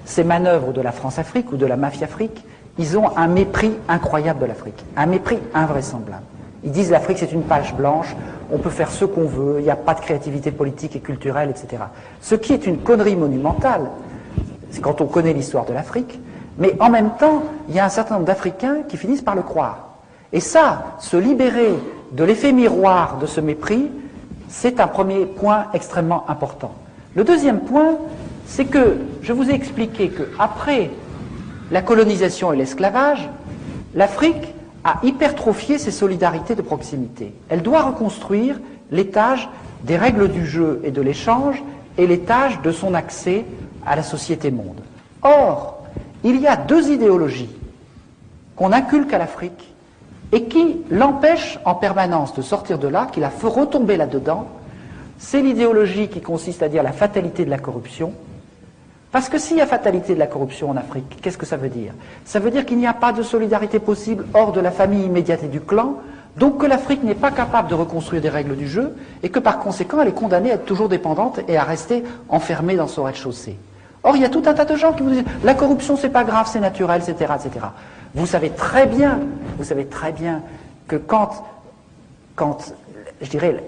ces manœuvres de la France-Afrique ou de la mafia-Afrique, ils ont un mépris incroyable de l'Afrique, un mépris invraisemblable. Ils disent l'Afrique c'est une page blanche, on peut faire ce qu'on veut, il n'y a pas de créativité politique et culturelle, etc. Ce qui est une connerie monumentale, c'est quand on connaît l'histoire de l'Afrique, mais en même temps, il y a un certain nombre d'Africains qui finissent par le croire. Et ça, se libérer de l'effet miroir de ce mépris, c'est un premier point extrêmement important. Le deuxième point, c'est que je vous ai expliqué qu'après la colonisation et l'esclavage, l'Afrique a hypertrophié ses solidarités de proximité. Elle doit reconstruire l'étage des règles du jeu et de l'échange et l'étage de son accès à la société monde. Or, il y a 2 idéologies qu'on inculque à l'Afrique et qui l'empêchent en permanence de sortir de là, qui la font retomber là-dedans. C'est l'idéologie qui consiste à dire la fatalité de la corruption. Parce que s'il y a fatalité de la corruption en Afrique, qu'est-ce que ça veut dire? Ça veut dire qu'il n'y a pas de solidarité possible hors de la famille immédiate et du clan, donc que l'Afrique n'est pas capable de reconstruire des règles du jeu, et que par conséquent elle est condamnée à être toujours dépendante et à rester enfermée dans son rez-de-chaussée. Or, il y a tout un tas de gens qui vous disent « la corruption c'est pas grave, c'est naturel, etc. etc. » Vous savez très bien que quand je dirais,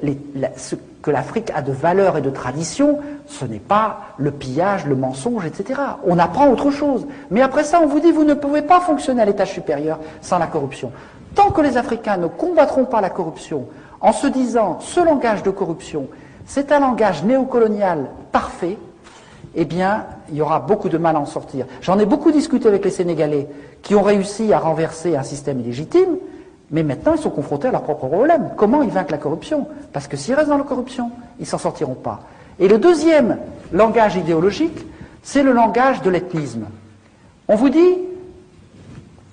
ce que l'Afrique a de valeur et de tradition, ce n'est pas le pillage, le mensonge, etc. On apprend autre chose. Mais après ça, on vous dit, vous ne pouvez pas fonctionner à l'étage supérieur sans la corruption. Tant que les Africains ne combattront pas la corruption en se disant, ce langage de corruption, c'est un langage néocolonial parfait, eh bien, il y aura beaucoup de mal à en sortir. J'en ai beaucoup discuté avec les Sénégalais qui ont réussi à renverser un système illégitime, mais maintenant, ils sont confrontés à leurs propres problèmes. Comment ils vaincent la corruption? Parce que s'ils restent dans la corruption, ils ne s'en sortiront pas. Et le deuxième langage idéologique, c'est le langage de l'ethnisme. On vous dit,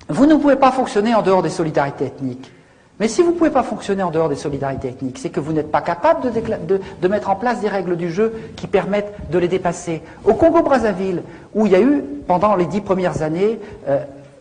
vous ne pouvez pas fonctionner en dehors des solidarités ethniques. Mais si vous ne pouvez pas fonctionner en dehors des solidarités ethniques, c'est que vous n'êtes pas capable de mettre en place des règles du jeu qui permettent de les dépasser. Au Congo-Brazzaville, où il y a eu, pendant les 10 premières années,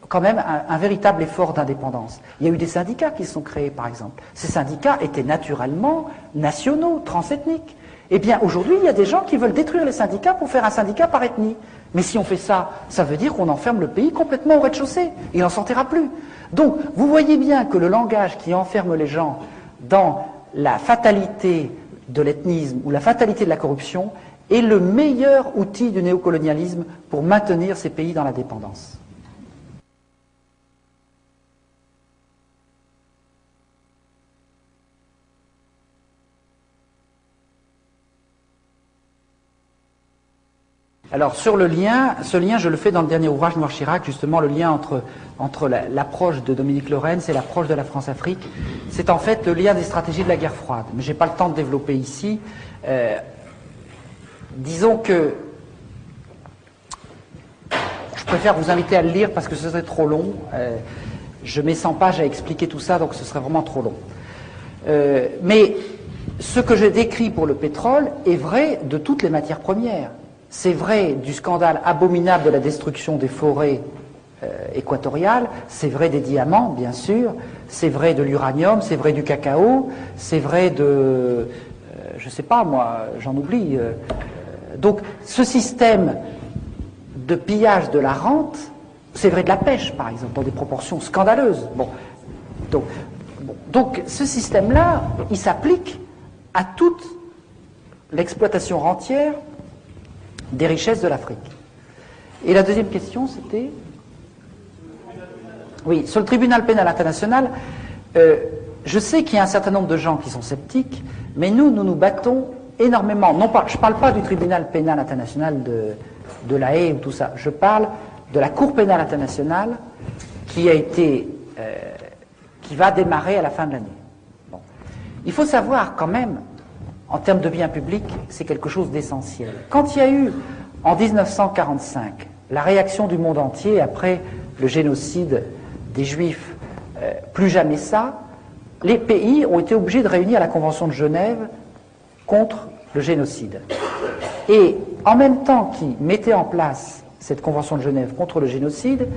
quand même un véritable effort d'indépendance. Il y a eu des syndicats qui se sont créés, par exemple. Ces syndicats étaient naturellement nationaux, transethniques. Eh bien, aujourd'hui, il y a des gens qui veulent détruire les syndicats pour faire un syndicat par ethnie. Mais si on fait ça, ça veut dire qu'on enferme le pays complètement au rez-de-chaussée. Il n'en sortira plus. Donc, vous voyez bien que le langage qui enferme les gens dans la fatalité de l'ethnisme ou la fatalité de la corruption est le meilleur outil du néocolonialisme pour maintenir ces pays dans la dépendance. Alors sur le lien, ce lien je le fais dans le dernier ouvrage Noir Chirac, justement le lien entre l'approche de Dominique Lorenz et l'approche de la France-Afrique. C'est en fait le lien des stratégies de la guerre froide. Mais je n'ai pas le temps de développer ici. Disons que préfère vous inviter à le lire parce que ce serait trop long. Je mets 100 pages à expliquer tout ça, donc ce serait vraiment trop long. Mais ce que j'ai décrit pour le pétrole est vrai de toutes les matières premières. C'est vrai du scandale abominable de la destruction des forêts équatoriales, c'est vrai des diamants, bien sûr, c'est vrai de l'uranium, c'est vrai du cacao, c'est vrai de... je sais pas, moi, j'en oublie. Donc, ce système de pillage de la rente, c'est vrai de la pêche, par exemple, dans des proportions scandaleuses. Bon. Donc ce système-là, il s'applique à toute l'exploitation rentière des richesses de l'Afrique. Et la deuxième question, c'était... Oui, sur le tribunal pénal international, je sais qu'il y a un certain nombre de gens qui sont sceptiques, mais nous nous battons énormément. Non pas, je ne parle pas du tribunal pénal international de La Haye ou tout ça, je parle de la Cour pénale internationale qui va démarrer à la fin de l'année. Bon. Il faut savoir quand même, en termes de biens publics, c'est quelque chose d'essentiel. Quand il y a eu, en 1945, la réaction du monde entier après le génocide des Juifs, plus jamais ça, les pays ont été obligés de réunir la Convention de Genève contre le génocide. Et en même temps qu'ils mettaient en place cette Convention de Genève contre le génocide,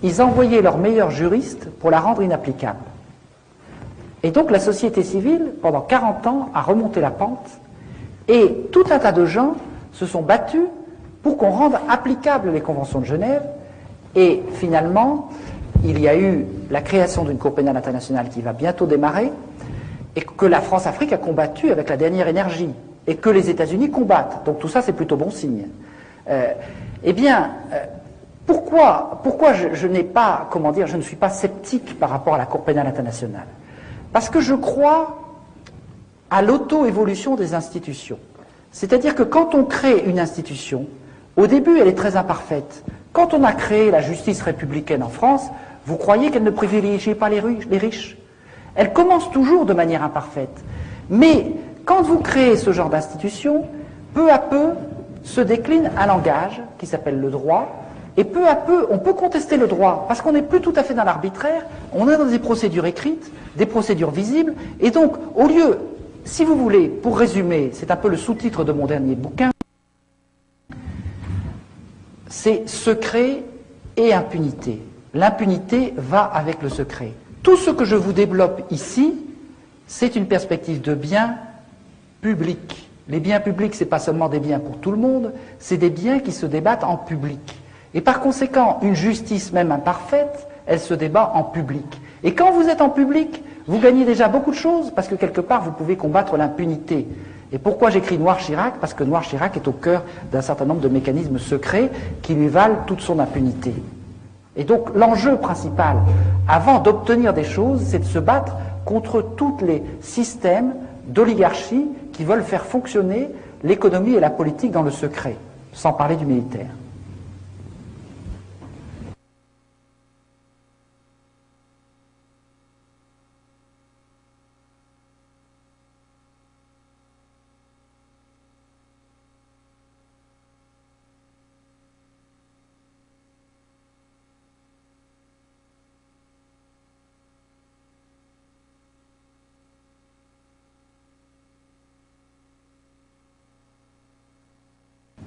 ils envoyaient leurs meilleurs juristes pour la rendre inapplicable. Et donc la société civile, pendant 40 ans, a remonté la pente, et tout un tas de gens se sont battus pour qu'on rende applicables les conventions de Genève, et finalement, il y a eu la création d'une Cour pénale internationale qui va bientôt démarrer, et que la France-Afrique a combattu avec la dernière énergie, et que les États-Unis combattent. Donc tout ça, c'est plutôt bon signe. Pourquoi je n'ai pas, comment dire, je ne suis pas sceptique par rapport à la Cour pénale internationale? Parce que je crois à l'auto-évolution des institutions. C'est-à-dire que quand on crée une institution, au début, elle est très imparfaite. Quand on a créé la justice républicaine en France, vous croyez qu'elle ne privilégiait pas les riches? Elle commence toujours de manière imparfaite. Mais quand vous créez ce genre d'institution, peu à peu se décline un langage qui s'appelle le droit, et peu à peu, on peut contester le droit, parce qu'on n'est plus tout à fait dans l'arbitraire, on est dans des procédures écrites, des procédures visibles, et donc, au lieu, si vous voulez, pour résumer, c'est un peu le sous-titre de mon dernier bouquin, c'est secret et impunité. L'impunité va avec le secret. Tout ce que je vous développe ici, c'est une perspective de bien public. Les biens publics, ce n'est pas seulement des biens pour tout le monde, c'est des biens qui se débattent en public. Et par conséquent, une justice même imparfaite, elle se débat en public. Et quand vous êtes en public, vous gagnez déjà beaucoup de choses, parce que quelque part, vous pouvez combattre l'impunité. Et pourquoi j'écris Noir Chirac? Parce que Noir Chirac est au cœur d'un certain nombre de mécanismes secrets qui lui valent toute son impunité. Et donc, l'enjeu principal, avant d'obtenir des choses, c'est de se battre contre tous les systèmes d'oligarchie qui veulent faire fonctionner l'économie et la politique dans le secret, sans parler du militaire.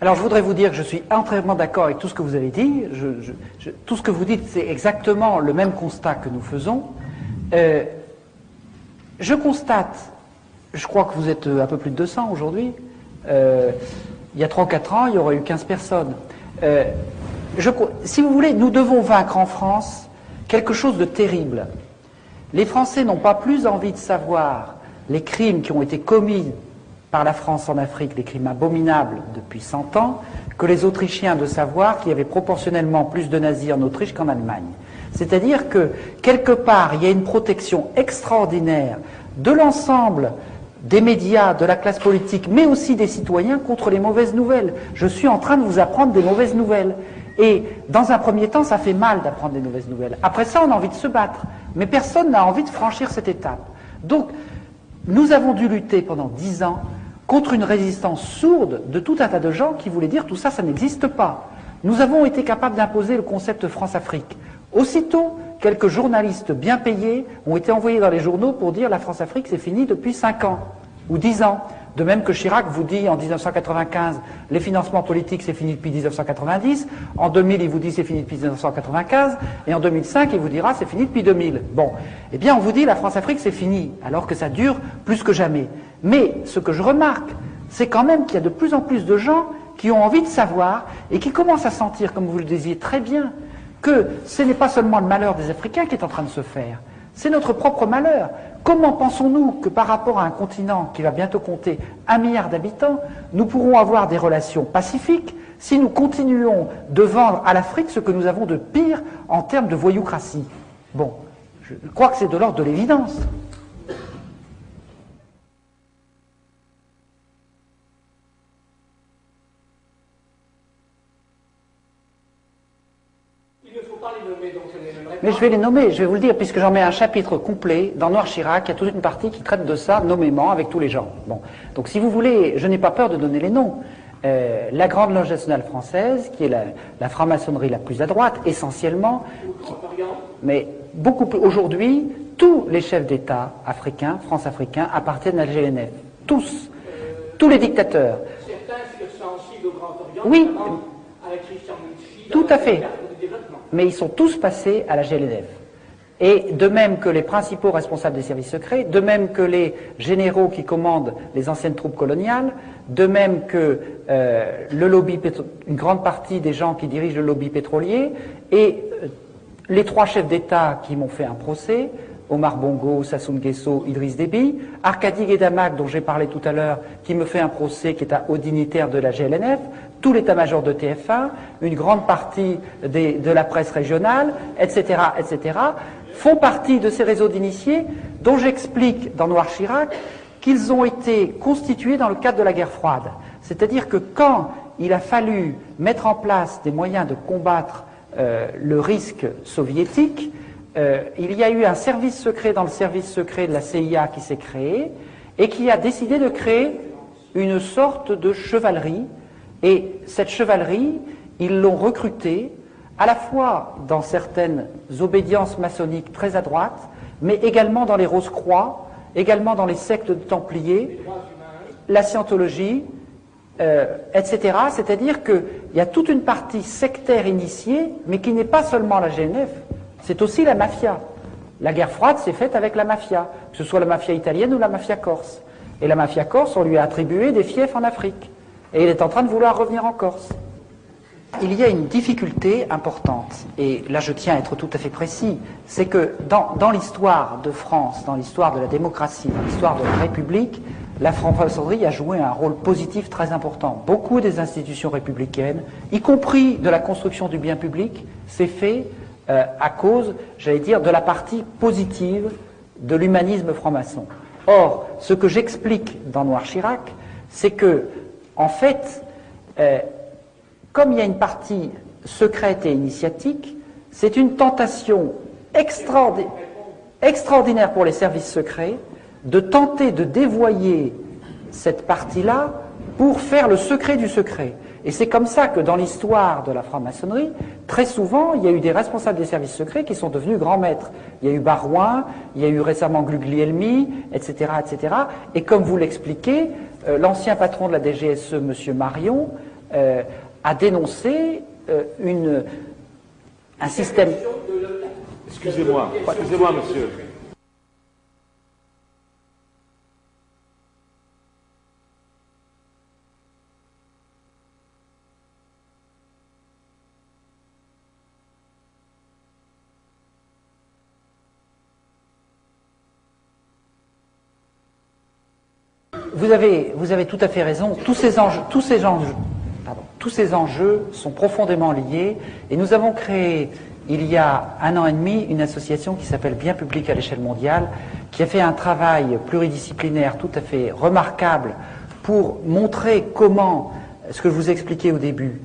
Alors je voudrais vous dire que je suis entièrement d'accord avec tout ce que vous avez dit. Tout ce que vous dites, c'est exactement le même constat que nous faisons. Je constate, je crois que vous êtes un peu plus de 200 aujourd'hui. Il y a 3 ou 4 ans, il y aurait eu 15 personnes. Si vous voulez, nous devons vaincre en France quelque chose de terrible. Les Français n'ont pas plus envie de savoir les crimes qui ont été commis par la France en Afrique, les crimes abominables depuis 100 ans, que les Autrichiens de savoir qu'il y avait proportionnellement plus de nazis en Autriche qu'en Allemagne. C'est-à-dire que, quelque part, il y a une protection extraordinaire de l'ensemble des médias, de la classe politique, mais aussi des citoyens contre les mauvaises nouvelles. Je suis en train de vous apprendre des mauvaises nouvelles. Et dans un premier temps, ça fait mal d'apprendre des mauvaises nouvelles. Après ça, on a envie de se battre. Mais personne n'a envie de franchir cette étape. Donc, nous avons dû lutter pendant 10 ans contre une résistance sourde de tout un tas de gens qui voulaient dire tout ça, ça n'existe pas. nous avons été capables d'imposer le concept France-Afrique. Aussitôt, quelques journalistes bien payés ont été envoyés dans les journaux pour dire la France-Afrique c'est fini depuis 5 ans ou 10 ans. De même que Chirac vous dit en 1995 les financements politiques c'est fini depuis 1990, en 2000 il vous dit c'est fini depuis 1995 et en 2005 il vous dira c'est fini depuis 2000. Bon, eh bien on vous dit la France-Afrique c'est fini alors que ça dure plus que jamais. Mais ce que je remarque c'est quand même qu'il y a de plus en plus de gens qui ont envie de savoir et qui commencent à sentir, comme vous le disiez très bien, que ce n'est pas seulement le malheur des Africains qui est en train de se faire, c'est notre propre malheur. Comment pensons-nous que par rapport à un continent qui va bientôt compter 1 milliard d'habitants, nous pourrons avoir des relations pacifiques si nous continuons de vendre à l'Afrique ce que nous avons de pire en termes de voyoucratie? Bon, je crois que c'est de l'ordre de l'évidence. Mais je vais les nommer, je vais vous le dire, puisque j'en mets un chapitre complet dans Noir Chirac, il y a toute une partie qui traite de ça nommément avec tous les gens. Bon. Donc si vous voulez, je n'ai pas peur de donner les noms. La Grande Loge nationale française, qui est la franc-maçonnerie la plus à droite, essentiellement, mais beaucoup plus. Aujourd'hui, tous les chefs d'État africains, france-africains, appartiennent à la GNF. Tous. Tous les dictateurs. Certains sont sensibles au Grand Orient, oui, avec Christian Mouchy, tout à fait. Mais ils sont tous passés à la GLNF. Et de même que les principaux responsables des services secrets, de même que les généraux qui commandent les anciennes troupes coloniales, de même que le lobby, une grande partie des gens qui dirigent le lobby pétrolier, et les 3 chefs d'État qui m'ont fait un procès, Omar Bongo, Sassou Nguesso, Idriss Déby, Arkady Guédamac, dont j'ai parlé tout à l'heure, qui me fait un procès qui est un haut dignitaire de la GLNF, tout l'état-major de TF1, une grande partie de la presse régionale, etc., etc., font partie de ces réseaux d'initiés dont j'explique dans Noir Chirac qu'ils ont été constitués dans le cadre de la guerre froide. C'est-à-dire que quand il a fallu mettre en place des moyens de combattre le risque soviétique, il y a eu un service secret dans le service secret de la CIA qui s'est créé et qui a décidé de créer une sorte de chevalerie. Et cette chevalerie, ils l'ont recrutée à la fois dans certaines obédiences maçonniques très à droite, mais également dans les Rose-Croix, également dans les sectes de Templiers, la scientologie, etc. C'est-à-dire qu'il y a toute une partie sectaire initiée, mais qui n'est pas seulement la GNF, c'est aussi la mafia. La guerre froide s'est faite avec la mafia, que ce soit la mafia italienne ou la mafia corse. Et la mafia corse, on lui a attribué des fiefs en Afrique. Et il est en train de vouloir revenir en Corse. Il y a une difficulté importante, et là je tiens à être tout à fait précis, c'est que dans l'histoire de France, dans l'histoire de la démocratie, dans l'histoire de la République, la franc-maçonnerie a joué un rôle positif très important. Beaucoup des institutions républicaines, y compris de la construction du bien public, s'est fait à cause, j'allais dire, de la partie positive de l'humanisme franc-maçon. Or, ce que j'explique dans Noir Chirac, c'est que, en fait, comme il y a une partie secrète et initiatique, c'est une tentation extraordinaire pour les services secrets de tenter de dévoyer cette partie-là pour faire le secret du secret. Et c'est comme ça que dans l'histoire de la franc-maçonnerie, très souvent, il y a eu des responsables des services secrets qui sont devenus grands maîtres. Il y a eu Barouin, il y a eu récemment Guglielmi, etc., etc. Et comme vous l'expliquez, l'ancien patron de la DGSE, M. Marion, a dénoncé un système... Excusez-moi, monsieur. Vous avez tout à fait raison. Tous ces enjeux sont profondément liés. Et nous avons créé, il y a 1 an et demi, une association qui s'appelle Bien Public à l'échelle mondiale, qui a fait un travail pluridisciplinaire tout à fait remarquable pour montrer comment, ce que je vous expliquais au début,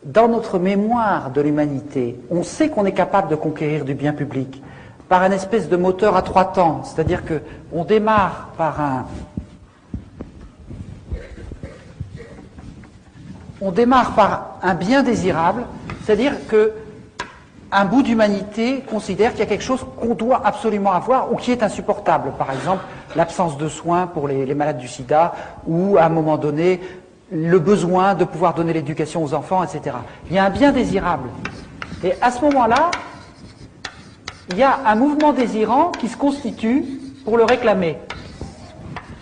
dans notre mémoire de l'humanité, on sait qu'on est capable de conquérir du bien public par une espèce de moteur à 3 temps. C'est-à-dire qu'on démarre par on démarre par un bien désirable, c'est-à-dire que un bout d'humanité considère qu'il y a quelque chose qu'on doit absolument avoir ou qui est insupportable. Par exemple, l'absence de soins pour les malades du sida ou, à un moment donné, le besoin de pouvoir donner l'éducation aux enfants, etc. Il y a un bien désirable. Et à ce moment-là, il y a un mouvement désirant qui se constitue pour le réclamer.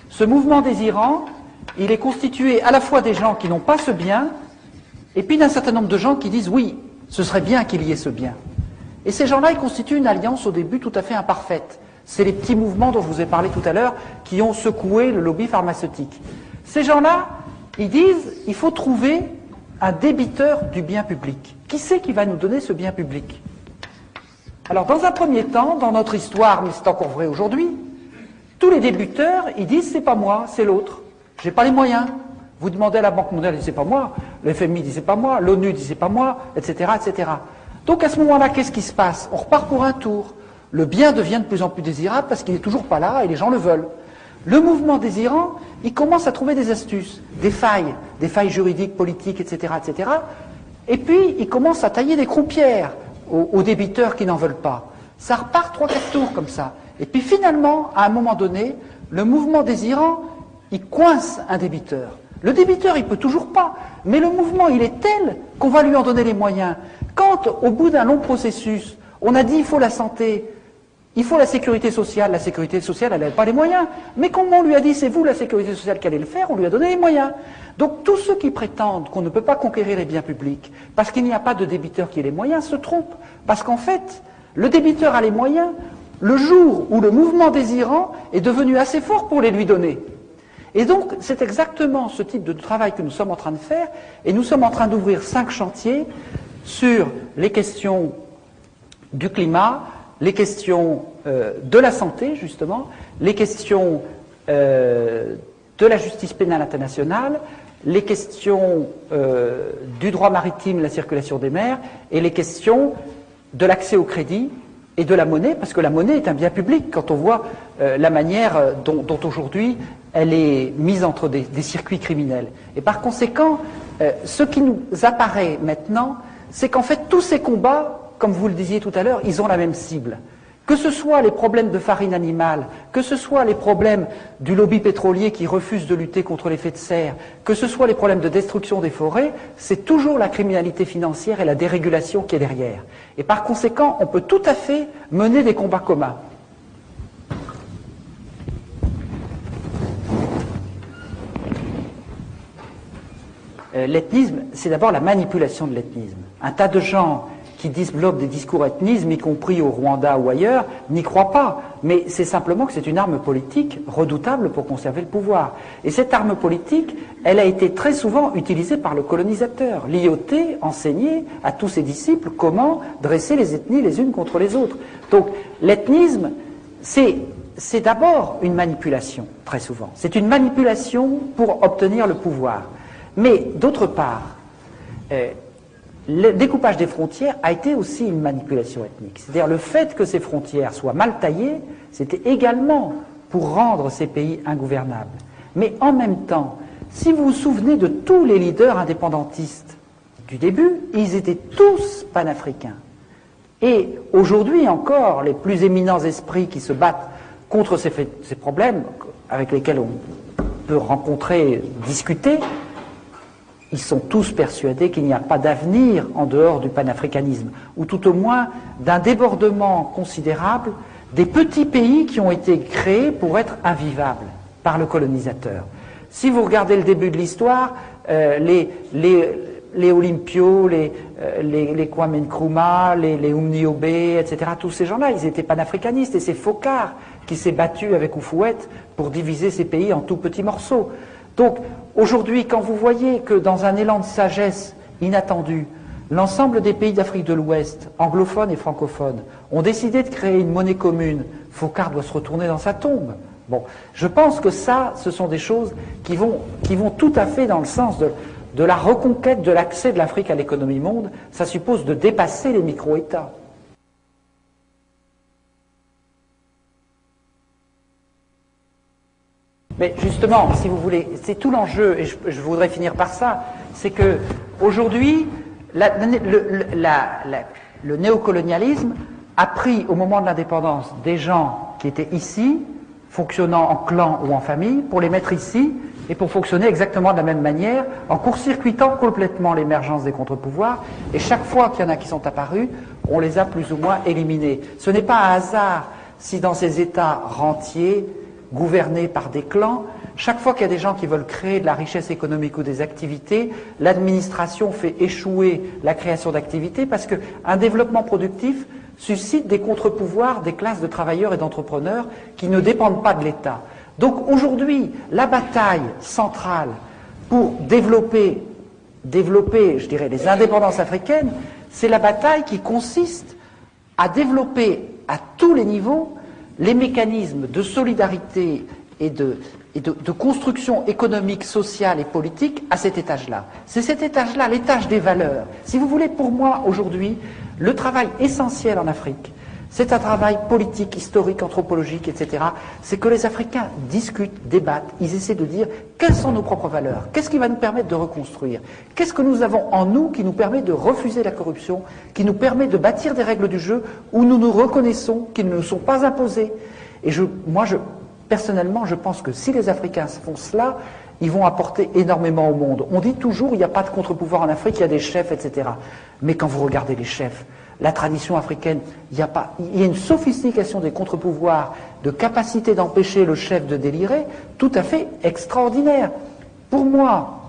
Ce mouvement désirant, il est constitué à la fois des gens qui n'ont pas ce bien, et puis d'un certain nombre de gens qui disent oui, ce serait bien qu'il y ait ce bien. Et ces gens-là, ils constituent une alliance au début tout à fait imparfaite. C'est les petits mouvements dont je vous ai parlé tout à l'heure qui ont secoué le lobby pharmaceutique. Ces gens-là, ils disent il faut trouver un débiteur du bien public. Qui c'est qui va nous donner ce bien public? Alors, dans un premier temps, dans notre histoire, mais c'est encore vrai aujourd'hui, tous les débiteurs, ils disent c'est pas moi, c'est l'autre. J'ai pas les moyens. Vous demandez à la Banque mondiale, elle dit c'est pas moi, le FMI dit c'est pas moi, l'ONU dit c'est pas moi, etc., etc. Donc à ce moment-là, qu'est-ce qui se passe? On repart pour un tour. Le bien devient de plus en plus désirable parce qu'il n'est toujours pas là et les gens le veulent. Le mouvement désirant, il commence à trouver des astuces, des failles juridiques, politiques, etc., etc. Et puis, il commence à tailler des croupières aux débiteurs qui n'en veulent pas. Ça repart 3-4 tours comme ça. Et puis finalement, à un moment donné, le mouvement désirant, il coince un débiteur. Le débiteur, il peut toujours pas, mais le mouvement, il est tel qu'on va lui en donner les moyens. Quand, au bout d'un long processus, on a dit il faut la santé, il faut la sécurité sociale elle n'avait pas les moyens, mais comme on lui a dit c'est vous la sécurité sociale qui allez le faire, on lui a donné les moyens. Donc tous ceux qui prétendent qu'on ne peut pas conquérir les biens publics parce qu'il n'y a pas de débiteur qui ait les moyens se trompent, parce qu'en fait, le débiteur a les moyens le jour où le mouvement désirant est devenu assez fort pour les lui donner. Et donc, c'est exactement ce type de travail que nous sommes en train de faire, et nous sommes en train d'ouvrir 5 chantiers sur les questions du climat, les questions de la santé, justement, les questions de la justice pénale internationale, les questions du droit maritime, la circulation des mers, et les questions de l'accès au crédit et de la monnaie, parce que la monnaie est un bien public, quand on voit la manière dont aujourd'hui elle est mise entre des circuits criminels. Et par conséquent, ce qui nous apparaît maintenant, c'est qu'en fait, tous ces combats, comme vous le disiez tout à l'heure, ils ont la même cible. Que ce soit les problèmes de farine animale, que ce soit les problèmes du lobby pétrolier qui refuse de lutter contre l'effet de serre, que ce soit les problèmes de destruction des forêts, c'est toujours la criminalité financière et la dérégulation qui est derrière. Et par conséquent, on peut tout à fait mener des combats communs. L'ethnisme, c'est d'abord la manipulation de l'ethnisme. Un tas de gens qui développent des discours ethnismes, y compris au Rwanda ou ailleurs, n'y croient pas. Mais c'est simplement que c'est une arme politique redoutable pour conserver le pouvoir. Et cette arme politique, elle a été très souvent utilisée par le colonisateur. L'IOT enseignait à tous ses disciples comment dresser les ethnies les unes contre les autres. Donc l'ethnisme, c'est d'abord une manipulation, très souvent. C'est une manipulation pour obtenir le pouvoir. Mais d'autre part, le découpage des frontières a été aussi une manipulation ethnique. C'est-à-dire le fait que ces frontières soient mal taillées, c'était également pour rendre ces pays ingouvernables. Mais en même temps, si vous vous souvenez de tous les leaders indépendantistes du début, ils étaient tous panafricains. Et aujourd'hui encore, les plus éminents esprits qui se battent contre ces problèmes, avec lesquels on peut rencontrer, discuter, ils sont tous persuadés qu'il n'y a pas d'avenir en dehors du panafricanisme, ou tout au moins d'un débordement considérable des petits pays qui ont été créés pour être invivables par le colonisateur. Si vous regardez le début de l'histoire, les Olympio, les Kwame Nkrumah, les Umniobe, etc., tous ces gens-là, ils étaient panafricanistes, et c'est Focard qui s'est battu avec Oufouette pour diviser ces pays en tout petits morceaux. Donc, aujourd'hui, quand vous voyez que dans un élan de sagesse inattendu, l'ensemble des pays d'Afrique de l'Ouest, anglophones et francophones, ont décidé de créer une monnaie commune, Focard doit se retourner dans sa tombe. Bon, je pense que ça, ce sont des choses qui vont tout à fait dans le sens de la reconquête de l'accès de l'Afrique à l'économie monde. Ça suppose de dépasser les micro-États. Mais justement, si vous voulez, c'est tout l'enjeu, et je voudrais finir par ça, c'est que aujourd'hui, le néocolonialisme a pris au moment de l'indépendance des gens qui étaient ici, fonctionnant en clan ou en famille, pour les mettre ici et pour fonctionner exactement de la même manière, en court-circuitant complètement l'émergence des contre-pouvoirs. Et chaque fois qu'il y en a qui sont apparus, on les a plus ou moins éliminés. Ce n'est pas un hasard si dans ces États rentiers, gouvernés par des clans, chaque fois qu'il y a des gens qui veulent créer de la richesse économique ou des activités, l'administration fait échouer la création d'activités parce qu'un développement productif suscite des contre-pouvoirs des classes de travailleurs et d'entrepreneurs qui ne dépendent pas de l'État. Donc aujourd'hui, la bataille centrale pour développer, je dirais, les indépendances africaines, c'est la bataille qui consiste à développer à tous les niveaux les mécanismes de solidarité et de construction économique, sociale et politique à cet étage-là. C'est cet étage-là, l'étage des valeurs. Si vous voulez, pour moi, aujourd'hui, le travail essentiel en Afrique, c'est un travail politique, historique, anthropologique, etc. C'est que les Africains discutent, débattent, ils essaient de dire quelles sont nos propres valeurs, qu'est-ce qui va nous permettre de reconstruire, qu'est-ce que nous avons en nous qui nous permet de refuser la corruption, qui nous permet de bâtir des règles du jeu où nous nous reconnaissons qu'ils ne nous sont pas imposées. Et personnellement, je pense que si les Africains font cela, ils vont apporter énormément au monde. On dit toujours, il n'y a pas de contre-pouvoir en Afrique, il y a des chefs, etc. Mais quand vous regardez les chefs, la tradition africaine, il y a une sophistication des contre-pouvoirs, de capacité d'empêcher le chef de délirer, tout à fait extraordinaire. Pour moi,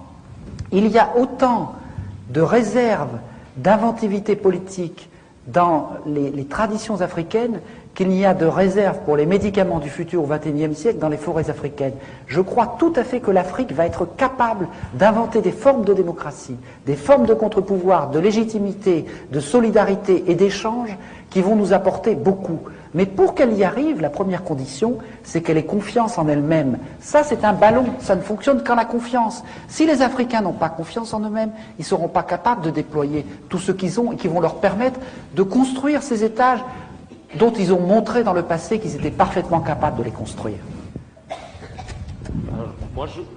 il y a autant de réserves, d'inventivité politique dans les traditions africaines qu'il n'y a de réserve pour les médicaments du futur au XXIe siècle dans les forêts africaines. Je crois tout à fait que l'Afrique va être capable d'inventer des formes de démocratie, des formes de contre-pouvoir, de légitimité, de solidarité et d'échange qui vont nous apporter beaucoup. Mais pour qu'elle y arrive, la première condition, c'est qu'elle ait confiance en elle-même. Ça, c'est un ballon, ça ne fonctionne qu'en la confiance. Si les Africains n'ont pas confiance en eux-mêmes, ils ne seront pas capables de déployer tout ce qu'ils ont et qui vont leur permettre de construire ces étages dont ils ont montré dans le passé qu'ils étaient parfaitement capables de les construire. Moi, excusez-moi.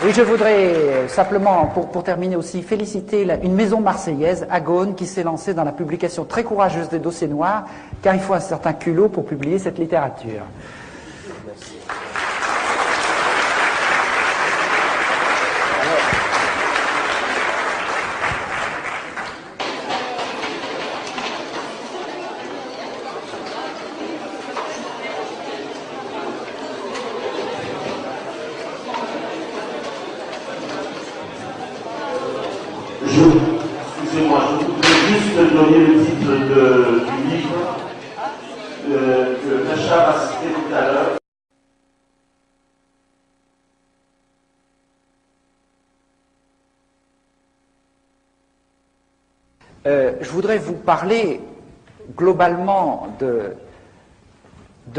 Oui, je voudrais simplement, pour terminer aussi, féliciter une maison marseillaise, Agone, qui s'est lancée dans la publication très courageuse des dossiers noirs, car il faut un certain culot pour publier cette littérature. Merci. Excusez-moi, je voudrais juste donner le titre du livre que Nacha a cité tout à l'heure. Je voudrais vous parler globalement de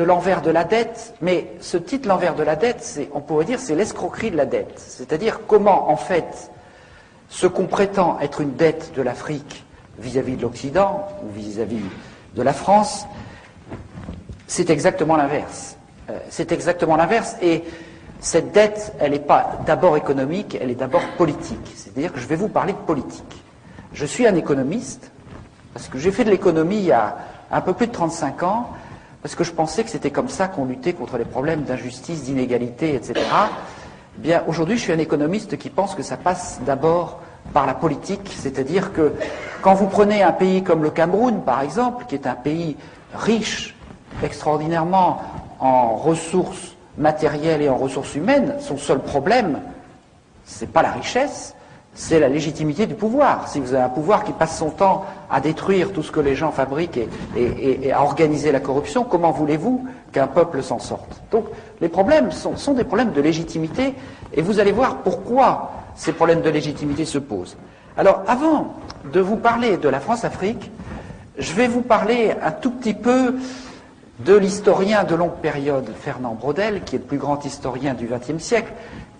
l'envers de la dette, mais ce titre, l'envers de la dette, on pourrait dire c'est l'escroquerie de la dette. C'est-à-dire comment, en fait, ce qu'on prétend être une dette de l'Afrique vis-à-vis de l'Occident ou vis-à-vis de la France, c'est exactement l'inverse. C'est exactement l'inverse. Et cette dette, elle n'est pas d'abord économique, elle est d'abord politique. C'est-à-dire que je vais vous parler de politique. Je suis un économiste, parce que j'ai fait de l'économie il y a un peu plus de 35 ans, parce que je pensais que c'était comme ça qu'on luttait contre les problèmes d'injustice, d'inégalité, etc. Bien, aujourd'hui, je suis un économiste qui pense que ça passe d'abord par la politique, c'est-à-dire que quand vous prenez un pays comme le Cameroun, par exemple, qui est un pays riche extraordinairement en ressources matérielles et en ressources humaines, son seul problème, c'est pas la richesse, c'est la légitimité du pouvoir. Si vous avez un pouvoir qui passe son temps à détruire tout ce que les gens fabriquent et à organiser la corruption, comment voulez-vous qu'un peuple s'en sorte? Donc les problèmes sont des problèmes de légitimité, et vous allez voir pourquoi ces problèmes de légitimité se posent. Alors avant de vous parler de la France-Afrique, je vais vous parler un tout petit peu de l'historien de longue période, Fernand Braudel, qui est le plus grand historien du XXe siècle,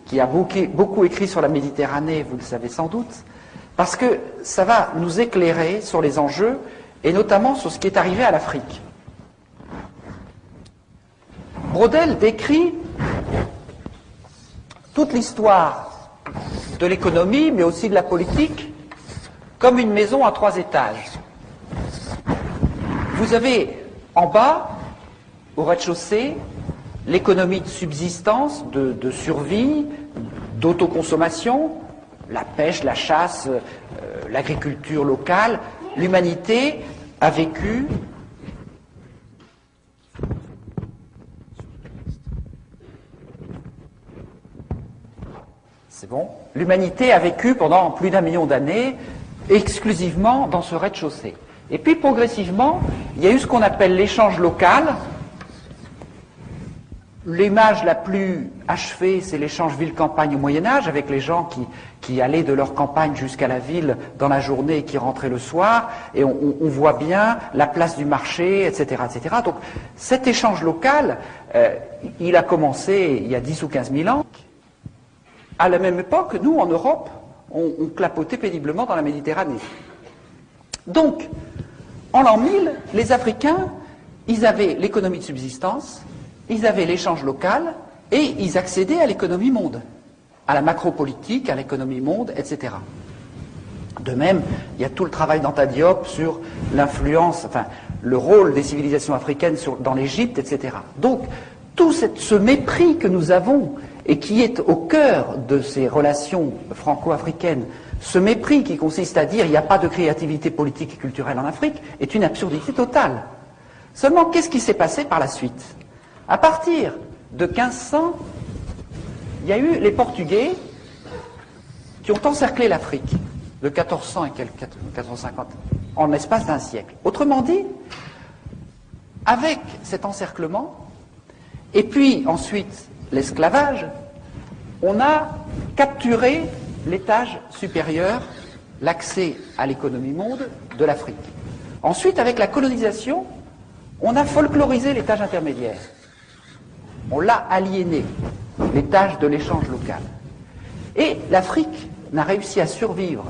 qui a beaucoup écrit sur la Méditerranée, vous le savez sans doute, parce que ça va nous éclairer sur les enjeux, et notamment sur ce qui est arrivé à l'Afrique. Braudel décrit toute l'histoire de l'économie, mais aussi de la politique, comme une maison à 3 étages. Vous avez en bas, au rez-de-chaussée, l'économie de subsistance, de survie, d'autoconsommation, la pêche, la chasse, l'agriculture locale. L'humanité a vécu l'humanité a vécu pendant plus d'1 million d'années exclusivement dans ce rez-de-chaussée. Et puis progressivement, il y a eu ce qu'on appelle l'échange local. L'image la plus achevée, c'est l'échange ville-campagne au Moyen-Âge, avec les gens qui allaient de leur campagne jusqu'à la ville dans la journée et qui rentraient le soir, et on voit bien la place du marché, etc., etc. Donc cet échange local, il a commencé il y a 10 ou 15 000 ans. À la même époque, nous, en Europe, on clapotait péniblement dans la Méditerranée. Donc, en l'an 1000, les Africains, ils avaient l'économie de subsistance, ils avaient l'échange local, et ils accédaient à l'économie monde, à la macropolitique, à l'économie monde, etc. De même, il y a tout le travail d'Anta Diop sur l'influence, enfin, le rôle des civilisations africaines dans l'Égypte, etc. Donc, tout ce mépris que nous avons, et qui est au cœur de ces relations franco-africaines, ce mépris qui consiste à dire qu'il n'y a pas de créativité politique et culturelle en Afrique, est une absurdité totale. Seulement, qu'est-ce qui s'est passé par la suite? À partir de 1500, il y a eu les Portugais qui ont encerclé l'Afrique, de 1400 et quelques, 1450, en l'espace d'1 siècle. Autrement dit, avec cet encerclement, et puis ensuite l'esclavage, on a capturé l'étage supérieur, l'accès à l'économie monde de l'Afrique. Ensuite, avec la colonisation, on a folklorisé l'étage intermédiaire. On l'a aliéné, l'étage de l'échange local. Et l'Afrique n'a réussi à survivre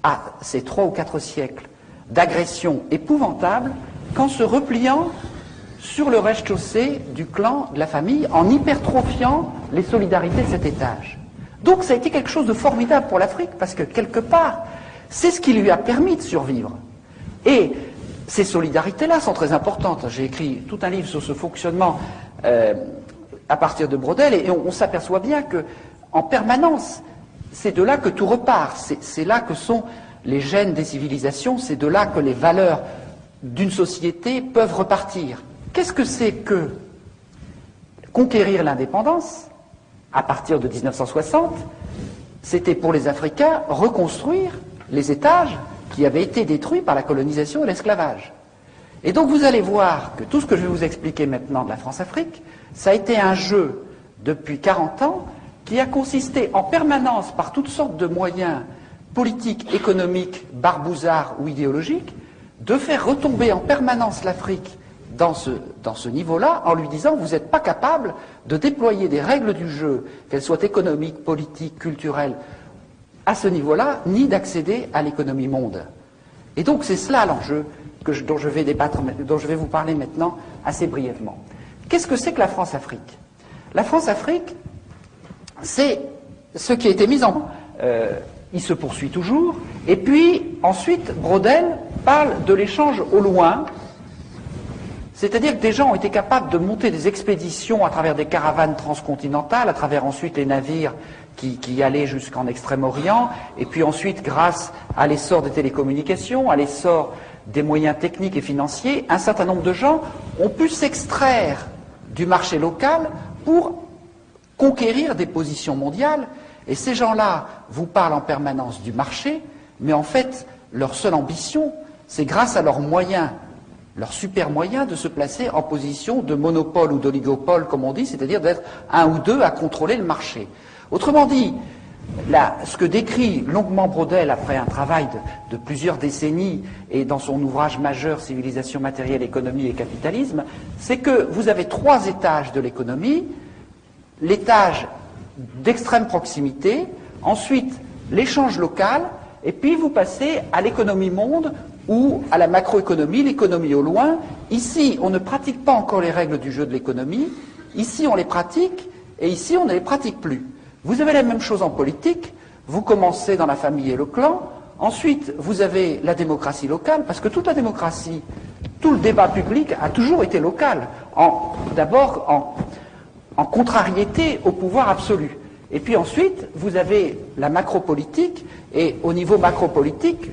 à ces 3 ou 4 siècles d'agressions épouvantables qu'en se repliant sur le rez-de-chaussée du clan, de la famille, en hypertrophiant les solidarités de cet étage. Donc ça a été quelque chose de formidable pour l'Afrique, parce que quelque part, c'est ce qui lui a permis de survivre. Et ces solidarités-là sont très importantes. J'ai écrit tout un livre sur ce fonctionnement à partir de Braudel, et on s'aperçoit bien que, en permanence, c'est de là que tout repart. C'est là que sont les gènes des civilisations, c'est de là que les valeurs d'une société peuvent repartir. Qu'est-ce que c'est que conquérir l'indépendance à partir de 1960? C'était pour les Africains reconstruire les étages qui avaient été détruits par la colonisation et l'esclavage. Et donc vous allez voir que tout ce que je vais vous expliquer maintenant de la France-Afrique, ça a été un jeu depuis 40 ans qui a consisté en permanence, par toutes sortes de moyens politiques, économiques, barbouzards ou idéologiques, de faire retomber en permanence l'Afrique dans ce niveau-là, en lui disant vous n'êtes pas capable de déployer des règles du jeu, qu'elles soient économiques, politiques, culturelles, à ce niveau-là, ni d'accéder à l'économie monde. Et donc c'est cela l'enjeu dont je vais vous parler maintenant assez brièvement. Qu'est-ce que c'est que la France-Afrique? La France-Afrique, c'est ce qui a été mis en... il se poursuit toujours, et puis ensuite Braudel parle de l'échange au loin. C'est-à-dire que des gens ont été capables de monter des expéditions à travers des caravanes transcontinentales, à travers ensuite les navires qui allaient jusqu'en Extrême-Orient, et puis ensuite, grâce à l'essor des télécommunications, à l'essor des moyens techniques et financiers, un certain nombre de gens ont pu s'extraire du marché local pour conquérir des positions mondiales, et ces gens-là vous parlent en permanence du marché, mais en fait, leur seule ambition, c'est grâce à leurs moyens, leur super moyen de se placer en position de monopole ou d'oligopole, comme on dit, c'est-à-dire d'être un ou deux à contrôler le marché. Autrement dit, ce que décrit longuement Braudel après un travail de plusieurs décennies et dans son ouvrage majeur Civilisation matérielle, économie et capitalisme, c'est que vous avez 3 étages de l'économie. L'étage d'extrême proximité, ensuite l'échange local, et puis vous passez à l'économie monde ou à la macroéconomie, l'économie au loin. Ici, on ne pratique pas encore les règles du jeu de l'économie, ici on les pratique, et ici on ne les pratique plus. Vous avez la même chose en politique, vous commencez dans la famille et le clan, ensuite vous avez la démocratie locale, parce que toute la démocratie, tout le débat public a toujours été local, d'abord en contrariété au pouvoir absolu. Et puis ensuite, vous avez la macropolitique, et au niveau macropolitique,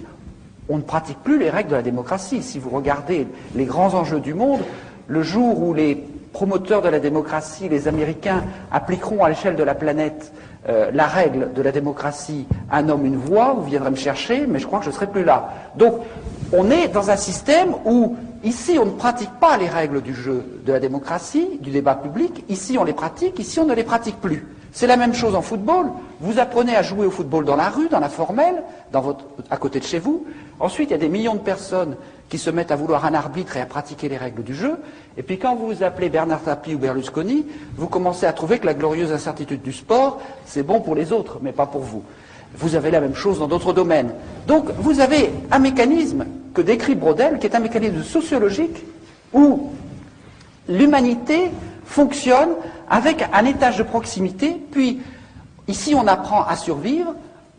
on ne pratique plus les règles de la démocratie. Si vous regardez les grands enjeux du monde, le jour où les promoteurs de la démocratie, les Américains, appliqueront à l'échelle de la planète la règle de la démocratie, un homme, une voix, vous viendrez me chercher, mais je crois que je ne serai plus là. Donc, on est dans un système où, ici, on ne pratique pas les règles du jeu de la démocratie, du débat public, ici on les pratique, ici on ne les pratique plus. C'est la même chose en football. Vous apprenez à jouer au football dans la rue, dans la formelle, à côté de chez vous. Ensuite, il y a des millions de personnes qui se mettent à vouloir un arbitre et à pratiquer les règles du jeu. Et puis quand vous vous appelez Bernard Tapie ou Berlusconi, vous commencez à trouver que la glorieuse incertitude du sport, c'est bon pour les autres, mais pas pour vous. Vous avez la même chose dans d'autres domaines. Donc vous avez un mécanisme que décrit Braudel, qui est un mécanisme sociologique où l'humanité fonctionne avec un étage de proximité, puis ici on apprend à survivre,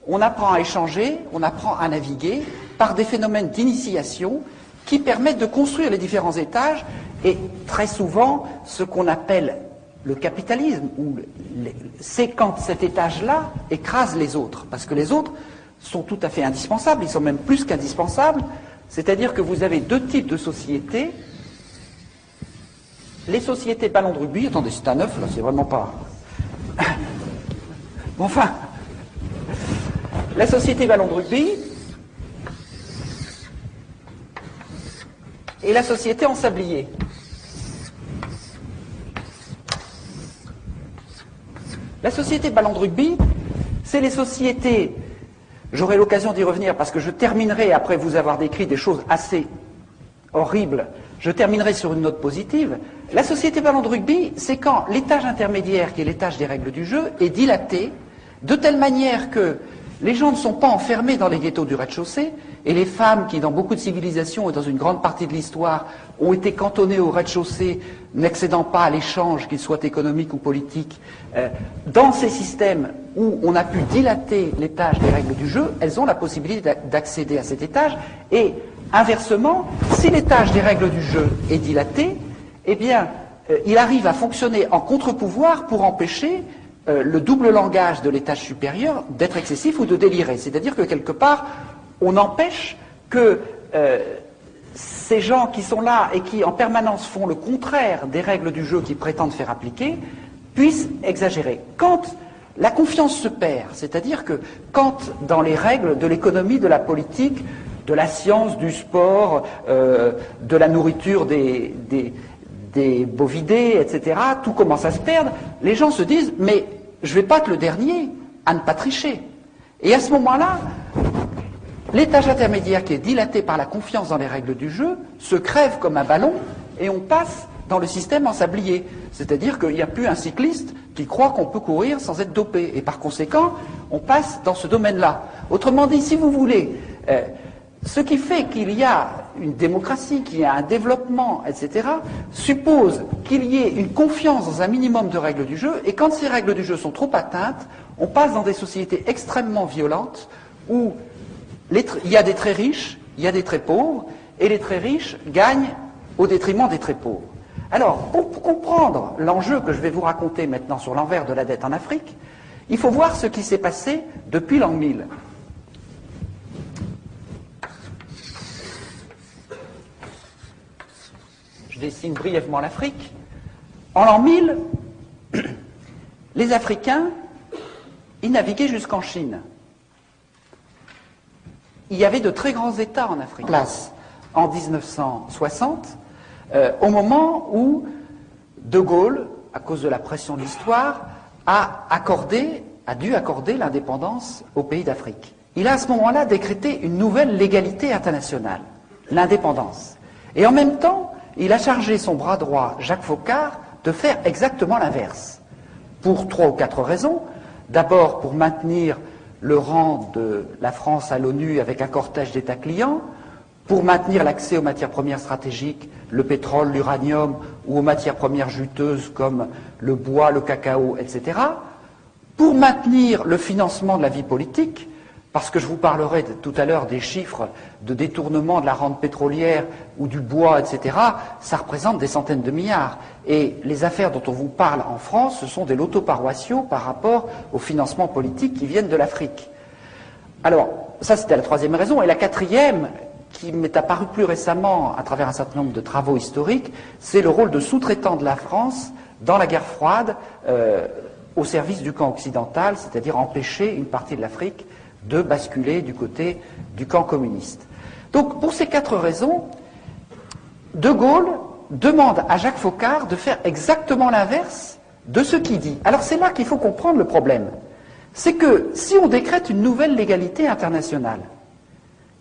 on apprend à échanger, on apprend à naviguer par des phénomènes d'initiation qui permettent de construire les différents étages, et très souvent ce qu'on appelle le capitalisme, c'est quand cet étage-là écrase les autres, parce que les autres sont tout à fait indispensables, ils sont même plus qu'indispensables, c'est-à-dire que vous avez deux types de sociétés. Les sociétés ballon de rugby, attendez, c'est un œuf, là, c'est vraiment pas... Bon, enfin, la société ballon de rugby et la société en sablier. La société ballon de rugby, c'est les sociétés, j'aurai l'occasion d'y revenir parce que je terminerai, après vous avoir décrit des choses assez horribles, je terminerai sur une note positive. La société ballon de rugby, c'est quand l'étage intermédiaire, qui est l'étage des règles du jeu, est dilaté de telle manière que les gens ne sont pas enfermés dans les ghettos du rez-de-chaussée, et les femmes qui, dans beaucoup de civilisations et dans une grande partie de l'histoire, ont été cantonnées au rez-de-chaussée, n'accédant pas à l'échange, qu'il soit économique ou politique, dans ces systèmes où on a pu dilater l'étage des règles du jeu, elles ont la possibilité d'accéder à cet étage, et inversement, si l'étage des règles du jeu est dilaté, eh bien, il arrive à fonctionner en contre-pouvoir pour empêcher le double langage de l'étage supérieur d'être excessif ou de délirer. C'est-à-dire que quelque part, on empêche que ces gens qui sont là et qui en permanence font le contraire des règles du jeu qu'ils prétendent faire appliquer, puissent exagérer. Quand la confiance se perd, c'est-à-dire que quand dans les règles de l'économie, de la politique, de la science, du sport, de la nourriture des bovidés, etc., tout commence à se perdre, les gens se disent « mais je ne vais pas être le dernier à ne pas tricher ». Et à ce moment-là, l'étage intermédiaire qui est dilaté par la confiance dans les règles du jeu se crève comme un ballon et on passe dans le système en sablier. C'est-à-dire qu'il n'y a plus un cycliste qui croit qu'on peut courir sans être dopé. Et par conséquent, on passe dans ce domaine-là. Autrement dit, si vous voulez, ce qui fait qu'il y a une démocratie, qu'il y a un développement, etc., suppose qu'il y ait une confiance dans un minimum de règles du jeu, et quand ces règles du jeu sont trop atteintes, on passe dans des sociétés extrêmement violentes où il y a des très riches, il y a des très pauvres, et les très riches gagnent au détriment des très pauvres. Alors, pour comprendre l'enjeu que je vais vous raconter maintenant sur l'envers de la dette en Afrique, il faut voir ce qui s'est passé depuis l'an 1000. Je dessine brièvement l'Afrique. En l'an 1000, les Africains, ils naviguaient jusqu'en Chine. Il y avait de très grands États en Afrique. Place en 1960, au moment où De Gaulle, à cause de la pression de l'histoire, a dû accorder l'indépendance aux pays d'Afrique. Il a à ce moment-là décrété une nouvelle légalité internationale, l'indépendance. Et en même temps, il a chargé son bras droit, Jacques Foccart, de faire exactement l'inverse. Pour 3 ou 4 raisons. D'abord pour maintenir le rang de la France à l'ONU avec un cortège d'États clients, pour maintenir l'accès aux matières premières stratégiques, le pétrole, l'uranium, ou aux matières premières juteuses comme le bois, le cacao, etc., pour maintenir le financement de la vie politique, parce que je vous parlerai tout à l'heure des chiffres de détournement de la rente pétrolière ou du bois, etc., ça représente des centaines de milliards. Et les affaires dont on vous parle en France, ce sont des lotos paroissiaux par rapport aux financements politiques qui viennent de l'Afrique. Alors, ça c'était la troisième raison. Et la quatrième, qui m'est apparue plus récemment à travers un certain nombre de travaux historiques, c'est le rôle de sous-traitant de la France dans la guerre froide au service du camp occidental, c'est-à-dire empêcher une partie de l'Afrique de basculer du côté du camp communiste. Donc, pour ces quatre raisons, De Gaulle demande à Jacques Foccart de faire exactement l'inverse de ce qu'il dit. Alors, c'est là qu'il faut comprendre le problème. C'est que si on décrète une nouvelle légalité internationale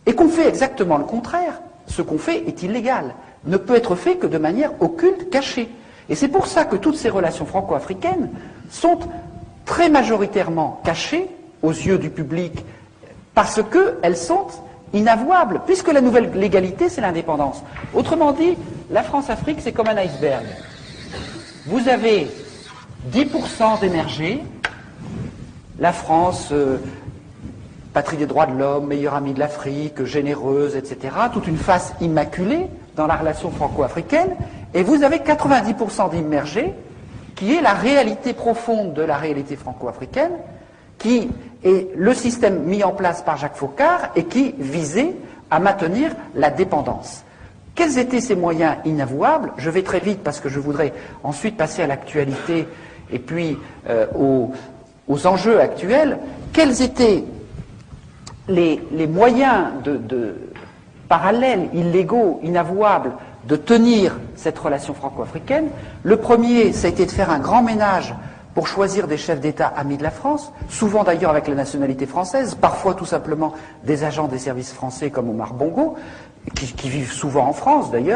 et qu'on fait exactement le contraire, ce qu'on fait est illégal, ne peut être fait que de manière occulte, cachée. Et c'est pour ça que toutes ces relations franco-africaines sont très majoritairement cachées aux yeux du public, parce qu'elles sont inavouables, puisque la nouvelle légalité, c'est l'indépendance. Autrement dit, la France-Afrique, c'est comme un iceberg. Vous avez 10% d'émergés, la France, patrie des droits de l'homme, meilleure amie de l'Afrique, généreuse, etc., toute une face immaculée dans la relation franco-africaine, et vous avez 90% d'immergés, qui est la réalité profonde de la réalité franco-africaine, qui est le système mis en place par Jacques Foccart et qui visait à maintenir la dépendance. Quels étaient ces moyens inavouables? Je vais très vite parce que je voudrais ensuite passer à l'actualité et puis aux enjeux actuels. Quels étaient les moyens parallèles, illégaux, inavouables, de tenir cette relation franco-africaine? Le premier, ça a été de faire un grand ménage pour choisir des chefs d'État amis de la France, souvent d'ailleurs avec la nationalité française, parfois tout simplement des agents des services français comme Omar Bongo, qui vivent souvent en France d'ailleurs.